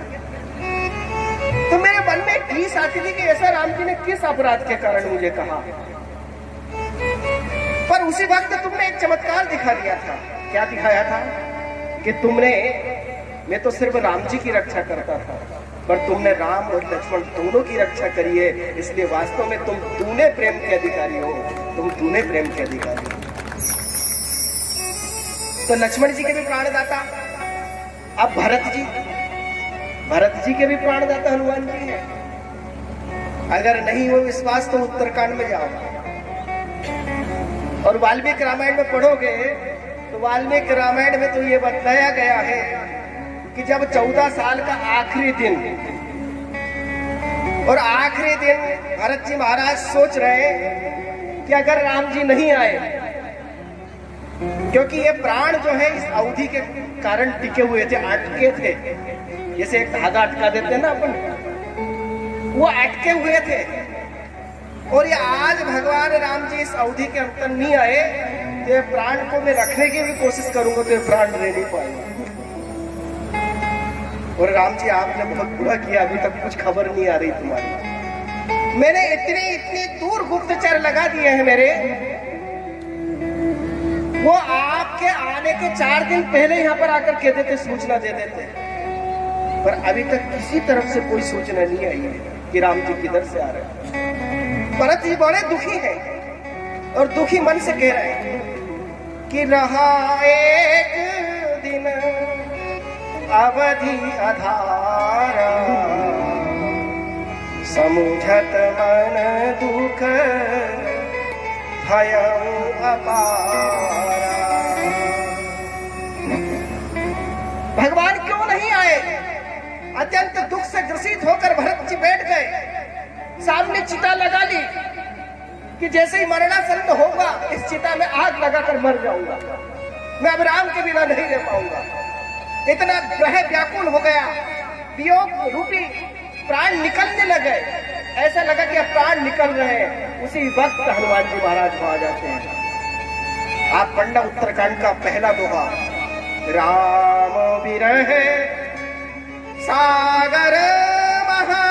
तो मेरे मन में टीस आती थी कि ऐसा राम जी ने किस अपराध के कारण मुझे कहा। पर उसी वक्त तुमने एक चमत्कार दिखा दिया था। क्या दिखाया था? कि तुमने, मैं तो सिर्फ राम जी की रक्षा करता था पर तुमने राम और लक्ष्मण दोनों की रक्षा करी है, इसलिए वास्तव में तुम तूने प्रेम के अधिकारी हो, तुम तूने प्रेम के अधिकारी हो। तो लक्ष्मण जी के भी प्राणदाता, अब भरत जी के भी प्राणदाता हनुमान जी है। अगर नहीं हो विश्वास तो उत्तरकांड में जाओ और वाल्मीकि रामायण में पढ़ोगे तो वाल्मीकि रामायण में तो ये बताया गया है कि जब 14 साल का आखिरी दिन और आखिरी दिन भरत जी महाराज सोच रहे कि अगर राम जी नहीं आए, क्योंकि ये प्राण जो है इस अवधि के कारण टिके हुए थे, अटके थे, जैसे एक धागा अटका देते हैं ना अपन, वो अटके हुए थे। और ये आज भगवान राम जी इस अवधि के अंतर नहीं आए, तो ये प्राण को मैं रखने की भी कोशिश करूंगा तो ये प्राण ले नहीं पाएंगे। और राम जी आपने बहुत बुरा किया, अभी तक कुछ खबर नहीं आ रही तुम्हारी। मैंने इतनी दूर गुप्तचर लगा दिए हैं मेरे, वो आपके आने के 4 दिन पहले यहाँ पर आकर कह देते, सूचना दे देते, पर अभी तक किसी तरफ से कोई सूचना नहीं आई है कि राम जी किधर से आ रहे हैं। भरत जी बड़े दुखी हैं और दुखी मन से कह रहे हैं कि रहा एक दिन अवधि अधारा, समुझत मन दुख भयं अपारा। भगवान क्यों नहीं आए? अत्यंत दुख से ग्रसित होकर भरत जी बैठ गए, सामने चिता लगा ली कि जैसे ही मरणासन्न होगा इस चिता में आग लगाकर मर जाऊंगा, मैं अब राम के बिना नहीं रह पाऊंगा। इतना ग्रह व्याकुल हो गया, वियोग रूपी प्राण निकलने लगे, ऐसा लगा कि अब प्राण निकल रहे हैं। उसी वक्त हनुमान जी महाराज आ जाते हैं। आप पढ़ना उत्तरकांड का पहला दोहा, राम विरह सागर महा।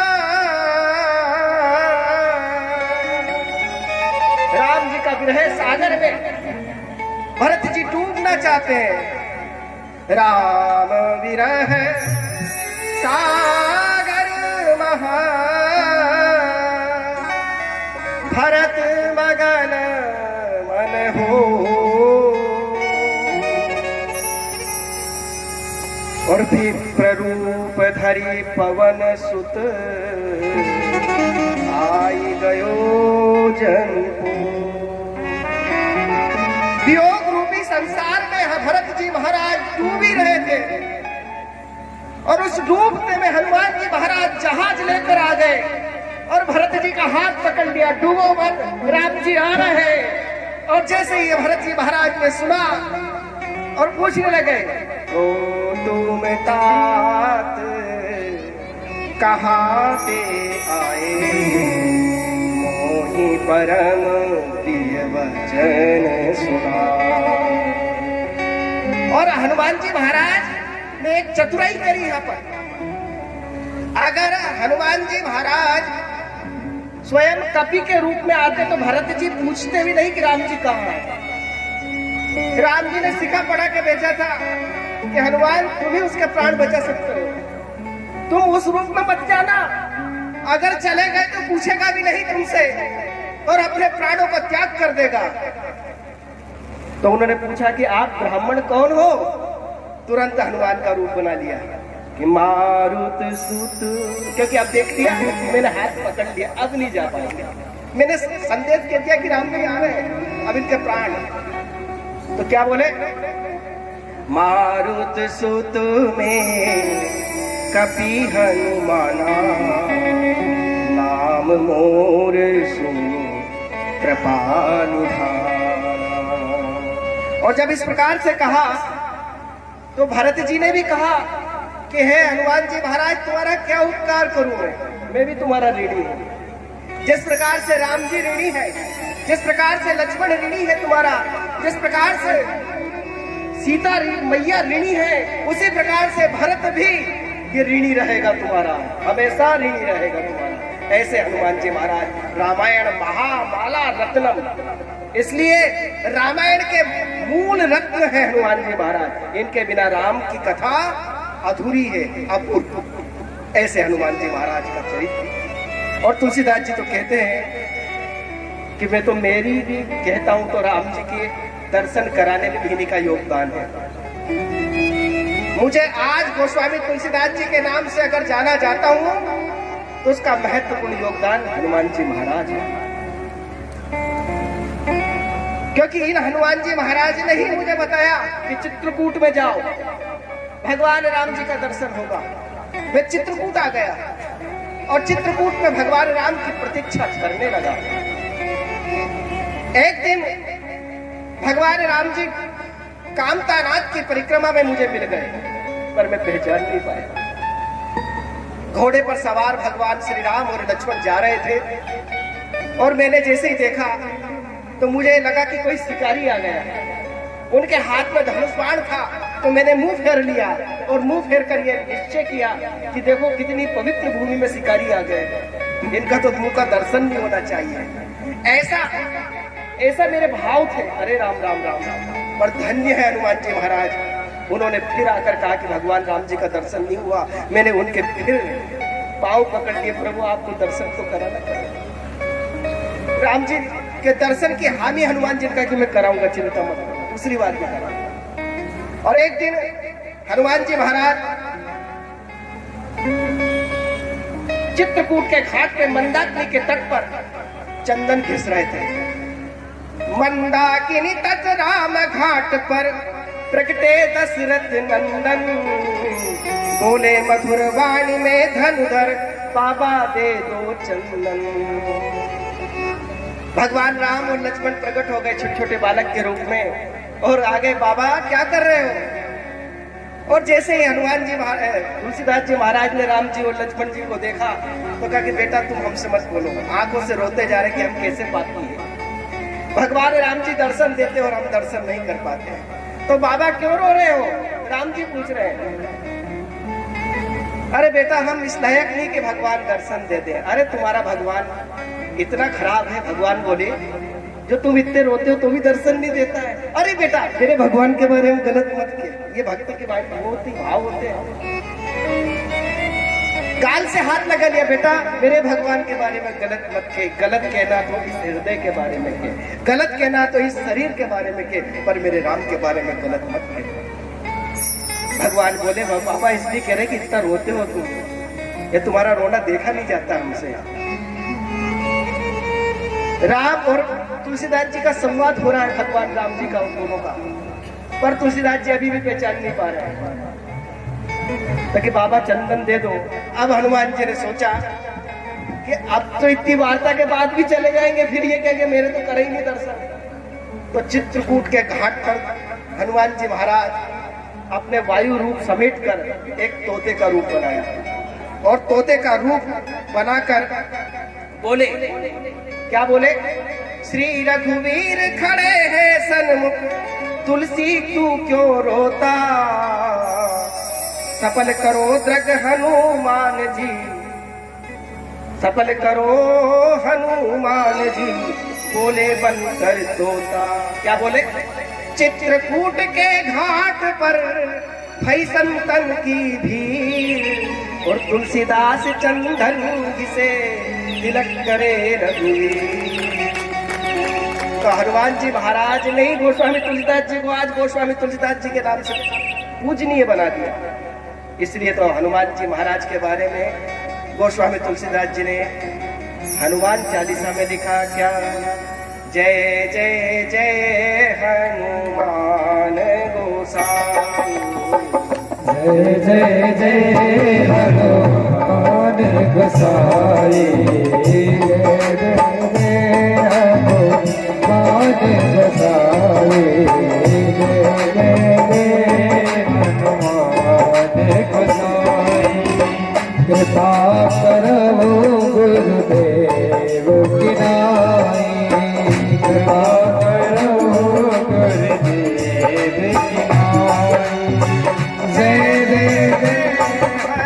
राम जी का विरह सागर में भरत जी डूबना चाहते हैं। राम विरह सागर महा, भरत मगन मन हो। और विप्र रूप धरी पवन सुत, आई गयो जन को। वियोग रूपी संसार में भरत जी महाराज डूब ही रहे थे, और उस डूबते में हनुमान जी महाराज जहाज लेकर आ गए और भरत जी का हाथ पकड़ लिया, डूबो मत, राम जी आ रहे हैं। और जैसे ही भरत जी महाराज ने सुना और पूछने लगे, ओ तुम तात कहाँ से आए, मोहि परम प्रिय वचन सुना। और हनुमान जी महाराज ने एक चतुराई करी यहाँ पर। अगर हनुमान जी महाराज स्वयं कपि के रूप में आते तो भरत जी पूछते भी नहीं कि राम जी कहाँ है। राम जी ने सिखा पढ़ा के भेजा था कि हनुमान तुम ही उसके प्राण बचा सकते हो, तुम उस रूप में मत जाना, अगर चले गए तो पूछेगा भी नहीं तुमसे और अपने प्राणों को त्याग कर देगा। तो उन्होंने पूछा कि आप ब्राह्मण कौन हो? तुरंत हनुमान का रूप बना लिया कि मारुत सुत, क्योंकि अब देख लिया मैंने हाथ पकड़ लिया, अब नहीं जा पाएंगे। मैंने संदेश कह दिया कि राम जी आ रहे हैं, अब इनके प्राण। तो क्या बोले, मारुत सुत में कपि हनुमाना, नाम मोर सुन कृपा निधाना। और जब इस प्रकार से कहा तो भरत जी ने भी कहा कि हे हनुमान जी महाराज, तुम्हारा क्या उपकार करूं मैं भी तुम्हारा ऋणी हूं। जिस प्रकार से राम जी ऋणी है, जिस प्रकार से लक्ष्मण ऋणी है तुम्हारा, जिस प्रकार से सीता मैया ऋणी है, उसी प्रकार से भरत भी ये ऋणी रहेगा तुम्हारा, हमेशा ऋणी रहेगा तुम्हारा। ऐसे हनुमान जी महाराज रामायण महामाला रत्नम, इसलिए रामायण के मूल रत्न है हनुमान जी महाराज। इनके बिना राम की कथा अधूरी है, अपूर्ण। ऐसे हनुमान जी महाराज का चरित्र। और तुलसीदास जी तो कहते हैं कि मैं तो मेरी भी कहता हूं तो राम जी के दर्शन कराने में भी इन्हीं का योगदान है। मुझे आज गोस्वामी तुलसीदास जी के नाम से अगर जाना जाता हूं तो उसका महत्वपूर्ण योगदान हनुमान जी महाराज है। क्योंकि इन हनुमान जी महाराज ने ही मुझे बताया कि चित्रकूट में जाओ, भगवान राम जी का दर्शन होगा। मैं चित्रकूट आ गया और चित्रकूट में भगवान राम की प्रतीक्षा करने लगा। एक दिन भगवान राम जी कामतानाथ की परिक्रमा में मुझे मिल गए, पर मैं पहचान नहीं पाया। घोड़े पर सवार भगवान श्री राम और लक्ष्मण जा रहे थे। और मैंने जैसे ही देखा तो मुझे लगा कि कोई शिकारी आ गया। उनके हाथ में धनुष बाण था, तो मैंने मुंह फेर लिया और मुंह फेर कर ये निश्चय किया कि देखो कितनी पवित्र भूमि में शिकारी आ गए, इनका तो मुंह का दर्शन नहीं होना चाहिए। ऐसा मेरे भाव थे। अरे राम राम राम राम। पर धन्य है हनुमान जी महाराज, उन्होंने फिर आकर कहा कि भगवान राम जी का दर्शन नहीं हुआ। मैंने उनके फिर पाँव पकड़ लिए, प्रभु आपको दर्शन तो कराना पड़ेगा। राम जी के दर्शन की हामी हनुमान जी का कि मैं कराऊंगा, चिंता मत करो, दूसरी बात भी कराऊंगा। और एक दिन हनुमान जी महाराज चित्रकूट के घाट पे मंदाकिनी के तट पर चंदन घिस रहे थे। मंदाकिनी तट राम घाट पर प्रकटे दशरथ नंदन, बोले मधुर वाणी में धनुधर बाबा दे दो चंदन। भगवान राम और लक्ष्मण प्रकट हो गए छोटे छोटे बालक के रूप में और आ गए, बाबा क्या कर रहे हो? और जैसे ही हनुमान जी तुलसीदास जी महाराज ने राम जी और लक्ष्मण जी को देखा तो कहा कि बेटा तुम हमसे मत बोलो। आंखों से रोते जा रहे कि हम कैसे पापी हैं, भगवान राम जी दर्शन देते और हम दर्शन नहीं कर पाते। तो बाबा क्यों रो रहे हो? राम जी पूछ रहे हैं। अरे बेटा हम इस लायक नहीं कि भगवान दर्शन दे दे। अरे तुम्हारा भगवान इतना खराब है, भगवान बोले जो तुम इतने रोते हो तो भी दर्शन नहीं देता है। अरे बेटा मेरे भगवान के बारे में गलत मत कह, ये भक्त के बारे में बहुत ही भाव होते हैं। गाल से हाथ लगा लिया, बेटा मेरे भगवान के बारे में गलत मत कह। गलत कहना तो इस हृदय के बारे में कह, गलत कहना तो इस शरीर के बारे में कह, पर मेरे राम के बारे में गलत मत कह। भगवान बोले बाबा इसलिए कह रहे कि इतना रोते हो तुम, ये तुम्हारा रोना देखा नहीं जाता हमसे। राम और तुलसीदास जी का संवाद हो रहा है, भगवान राम जी का उन दोनों का, पर तुलसीदास जी अभी भी पहचान नहीं पा रहे हैं। तो कि बाबा चंदन दे दो। अब हनुमान जी ने सोचा कि अब तो इतनी वार्ता के बाद भी चले जाएंगे, फिर ये कहेंगे मेरे तो करे ही नहीं दर्शन। तो चित्रकूट के घाट पर हनुमान जी महाराज अपने वायु रूप समेट कर एक तोते का रूप बनाया और तोते का रूप बनाकर बोले, क्या बोले? श्री रघुवीर खड़े हैं सन्मुख, तुलसी तू क्यों रोता? सफल करो द्रग हनुमान जी, सफल करो हनुमान जी, बोले बनकर तोता। क्या बोले? चित्रकूट के घाट पर भई संतन की भीड़ और तुलसीदास चंदन घिसे तिलक करे रघुवीर। तो हनुमान जी महाराज ने ही गोस्वामी तुलसीदास जी को आज गोस्वामी तुलसीदास जी के नाम से पूजनीय बना दिया। इसलिए तो हनुमान जी महाराज के बारे में गोस्वामी तुलसीदास जी ने हनुमान चालीसा में लिखा क्या? जय जय जय हनुमान गोसाई, जय जय जय हनुमान गोसाई, जय जय जय हनुमान गोसाई, जय जय जय हनुमान गोसाई। कृपा करो गुरुदेव की नाई, कृपा करो गुरुदेव की नाई। जय जय जय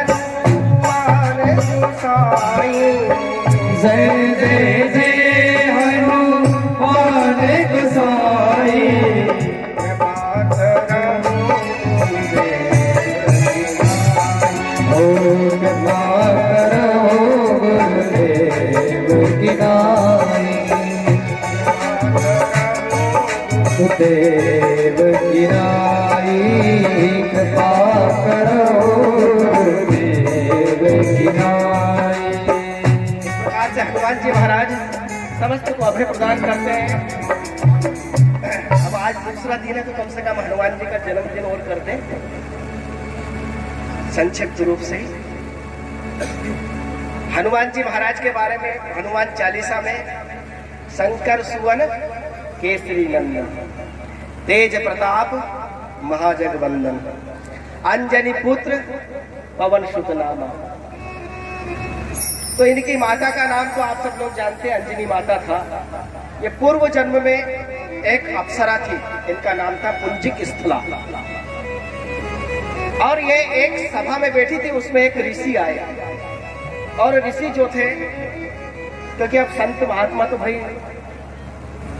हनुमान गोसाई, जय जय जय हनुमान गोसाई। कृपा करो कृपा करो गुरुदेव की नाई, देव की नाई। कृपा करो गुरुदेव की नाई। इस प्रकार से हनुमान जी महाराज समस्त को अभय प्रदान करते हैं। अब आज दूसरा दिन है तो कम से कम हनुमान जी का जन्मदिन और करते हैं संक्षिप्त रूप से ही। हनुमान जी महाराज के बारे में हनुमान चालीसा में शंकर सुवन केसरी नंदन, तेज प्रताप महाजगवंदन, अंजनी पुत्र पवन सुत नामा। तो इनकी माता का नाम तो आप सब लोग जानते हैं, अंजनी माता था। ये पूर्व जन्म में एक अप्सरा थी, इनका नाम था पुंजिक स्थला। और ये एक सभा में बैठी थी, उसमें एक ऋषि आए, और ऋषि जो थे, क्योंकि अब संत महात्मा तो भाई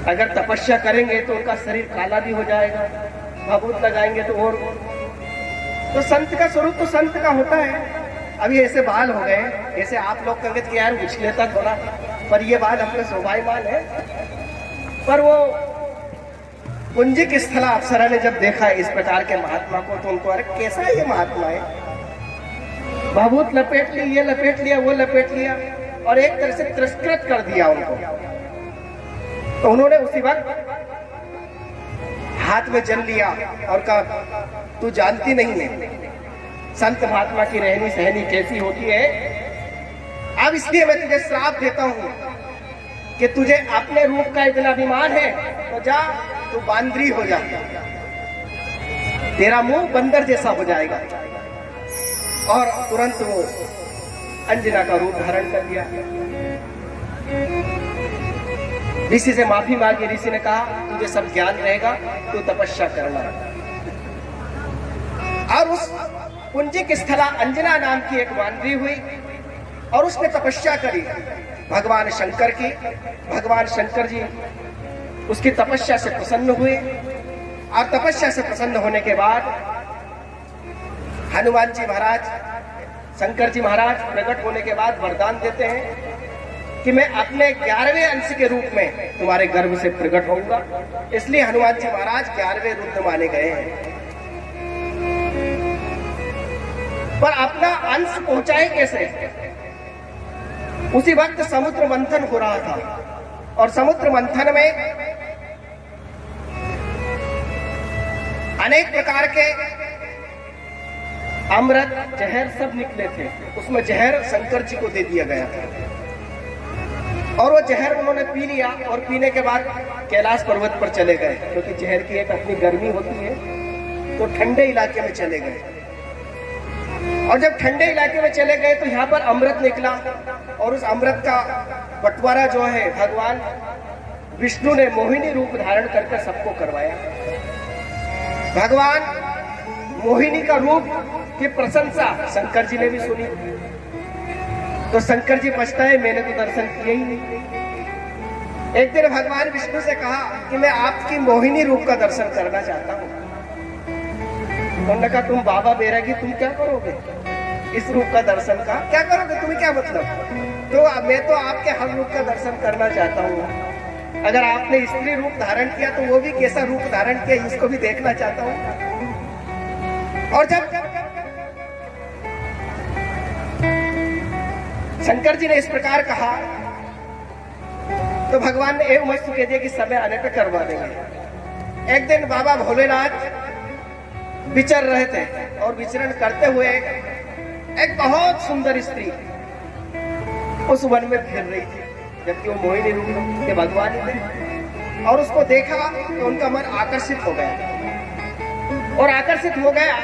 अगर तपस्या करेंगे तो उनका शरीर काला भी हो जाएगा, भभूत लगाएंगे तो और, तो संत का स्वरूप तो संत का होता है। अभी ऐसे बाल हो गए, ऐसे आप लोग कहेंगे कि यार उछ लेता थोड़ा, पर ये बाल अपने शोभायमान है। पर वो पुंजिक स्थला अप्सरा ने जब देखा इस प्रकार के महात्मा को, तो उनको अरे कैसा ये महात्मा है, भभूत लपेट ली, ये लपेट लिया, वो लपेट लिया, और एक तरह से तिरस्कृत कर दिया उनको। तो उन्होंने उसी वक्त हाथ में जल लिया और कहा, तू जानती नहीं है संत महात्मा की रहनी सहनी कैसी होती है, अब इसलिए मैं तुझे श्राप देता हूं कि तुझे अपने रूप का इतना अभिमान है तो जा, तू बांदरी हो जा, तेरा मुंह बंदर जैसा हो जाएगा। और तुरंत वो अंजना का रूप धारण कर लिया। ऋषि से माफी मांगी। ऋषि ने कहा, तुझे सब ज्ञान रहेगा, तू तपस्या करना। और उस पुंजिक स्थला अंजना नाम की एक वानरी हुई और उसने तपस्या करी भगवान शंकर की। भगवान शंकर जी उसकी तपस्या से प्रसन्न हुए, और तपस्या से प्रसन्न होने के बाद हनुमान जी महाराज, शंकर जी महाराज प्रकट होने के बाद वरदान देते हैं कि मैं अपने 11वें अंश के रूप में तुम्हारे गर्भ से प्रकट होऊंगा। इसलिए हनुमान जी महाराज 11वें रुद्र माने गए हैं। पर अपना अंश पहुंचाए कैसे? उसी वक्त समुद्र मंथन हो रहा था, और समुद्र मंथन में अनेक प्रकार के अमृत, जहर सब निकले थे। उसमें जहर शंकर जी को दे दिया गया था, और वो जहर उन्होंने पी लिया, और पीने के बाद कैलाश पर्वत पर चले गए, क्योंकि जहर की एक अपनी गर्मी होती है। तो ठंडे इलाके में चले गए, और जब ठंडे इलाके में चले गए तो यहाँ पर अमृत निकला, और उस अमृत का बंटवारा जो है भगवान विष्णु ने मोहिनी रूप धारण करके सबको करवाया। भगवान मोहिनी का रूप की प्रशंसा शंकर जी ने भी सुनी, तो शंकर जी पछताए, मैंने तो दर्शन किए ही नहीं। एक दिन भगवान विष्णु से कहा कि मैं आपकी मोहिनी रूप का दर्शन करना चाहता हूँ। उन्होंने कहा, तुम बाबा बैरागी, तुम क्या करोगे इस रूप का दर्शन का, क्या करोगे, तुम्हें क्या मतलब? तो मैं तो आपके हर रूप का दर्शन करना चाहता हूँ। अगर आपने स्त्री रूप धारण किया तो वो भी कैसा रूप धारण किया, इसको भी देखना चाहता हूँ। और जब शंकर जी ने इस प्रकार कहा तो भगवान ने एवं मस्त कह दिया कि समय आने पे करवा देंगे। एक दिन बाबा भोलेनाथ विचर रहे थे, और विचरण करते हुए एक बहुत सुंदर स्त्री उस वन में फिर रही थी, जबकि वो मोहिनी रूप के भगवान थे। और उसको देखा तो उनका मन आकर्षित हो गया, और आकर्षित हो गया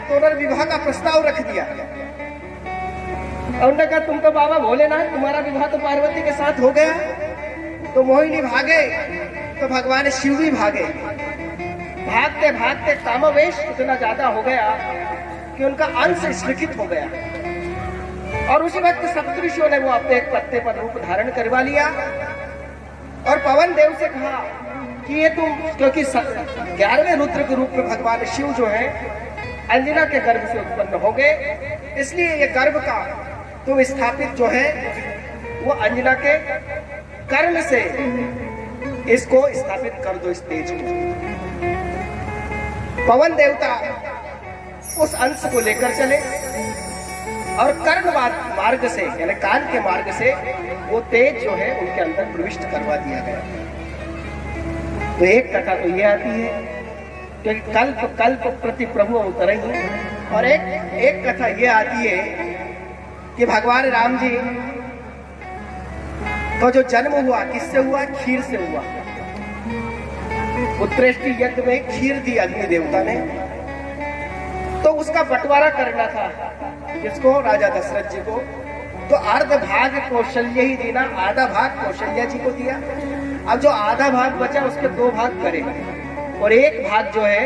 तो उन्होंने विवाह का प्रस्ताव रख दिया। और उन्होंने कहा, तुम तो बाबा भोलेनाथ, तुम्हारा विवाह तो पार्वती के साथ हो गया। तो मोहिनी भागे तो भगवान शिव भी भागे। भागते भागते कामवेश इतना ज्यादा हो गया कि उनका अंश स्खलित हो गया, और उसी वक्त सप्तऋषियों ने वो अपने एक पत्ते पर रूप धारण करवा लिया, और पवन देव से कहा कि ये तुम, क्योंकि 11वें रुद्र के रूप में भगवान शिव जो है अंजना के गर्भ से उत्पन्न हो गए, इसलिए ये गर्भ का तुम स्थापित जो है वो अंजना के कर्ण से इसको स्थापित कर दो इस तेज को। पवन देवता उस अंश को लेकर चले, और कर्ण मार्ग से यानी कान के मार्ग से वो तेज जो है उनके अंदर प्रविष्ट करवा दिया गया। तो एक कथा तो ये आती है कि कल्प कल्प प्रति प्रभु अवतरेंगे, और एक कथा ये आती है कि भगवान राम जी का जो जन्म हुआ किससे हुआ? खीर से हुआ। उत्तरेष्टि यज्ञ में खीर दी अग्नि देवता ने, तो उसका बंटवारा करना था किसको? राजा दशरथ जी को। तो अर्ध भाग कौशल्य ही देना, आधा भाग कौशल्या जी को दिया। अब जो आधा भाग बचा उसके 2 भाग करे, और 1 भाग जो है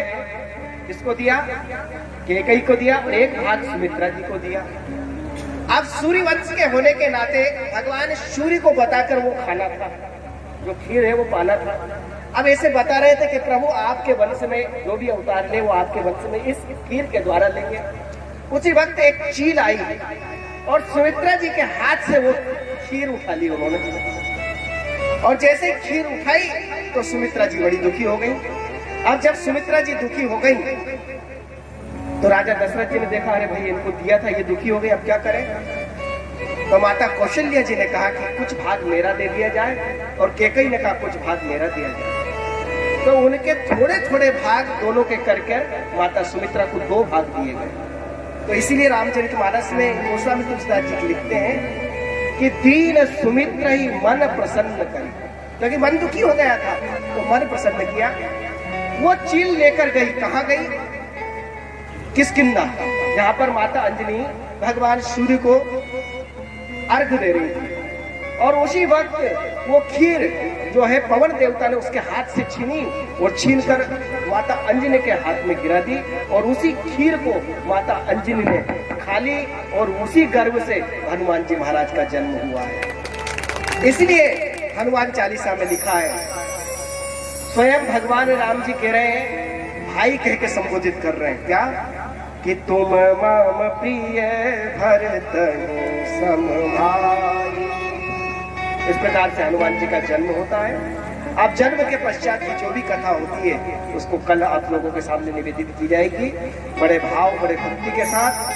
किसको दिया, कैकेयी को दिया, और 1 भाग सुमित्रा जी को दिया। अब सूर्य वंश के होने के नाते भगवान सूर्य को बताकर वो खाना था, जो खीर है वो पाना था। अब ऐसे बता रहे थे कि प्रभु आपके वंश में जो भी अवतार ले वो आपके वंश में इस खीर के द्वारा लेंगे। उसी वक्त एक चील आई और सुमित्रा जी के हाथ से वो खीर उठा ली उन्होंने, और जैसे ही खीर उठाई तो सुमित्रा जी बड़ी दुखी हो गई। अब जब सुमित्रा जी दुखी हो गई तो राजा दशरथ जी ने देखा, अरे भाई इनको दिया था, ये दुखी हो गई, अब क्या करें। तो माता कौशल्या जी ने कहा कि कुछ भाग मेरा दे दिया जाए, और कैकेयी ने कहा कुछ भाग मेरा दिया जाए। तो उनके थोड़े थोड़े भाग दोनों के करके माता सुमित्रा को 2 भाग दिए गए। तो इसीलिए रामचरितमानस में गोस्वामी तुलसीदास जी लिखते हैं कि दीन सुमित्रा ही मन प्रसन्न करी, क्योंकि मन दुखी हो गया था तो मन प्रसन्न किया। वो चील लेकर गई, कहाँ गई, किष्किंधा, जहां पर माता अंजनी भगवान सूर्य को अर्घ दे रही थी। और उसी वक्त वो खीर जो है पवन देवता ने उसके हाथ से छीनी और छीनकर माता अंजनी के हाथ में गिरा दी, और उसी खीर को माता अंजनी ने खा ली, और उसी गर्भ से हनुमान जी महाराज का जन्म हुआ है। इसलिए हनुमान चालीसा में लिखा है, स्वयं भगवान राम जी कह रहे हैं, भाई कह के संबोधित कर रहे हैं, क्या कि तुम मम प्रिय भरत सम भाई। इस प्रकार से हनुमान जी का जन्म होता है। अब जन्म के पश्चात की जो भी कथा होती है उसको कल आप लोगों के सामने निवेदित की जाएगी, बड़े भाव बड़े भक्ति के साथ।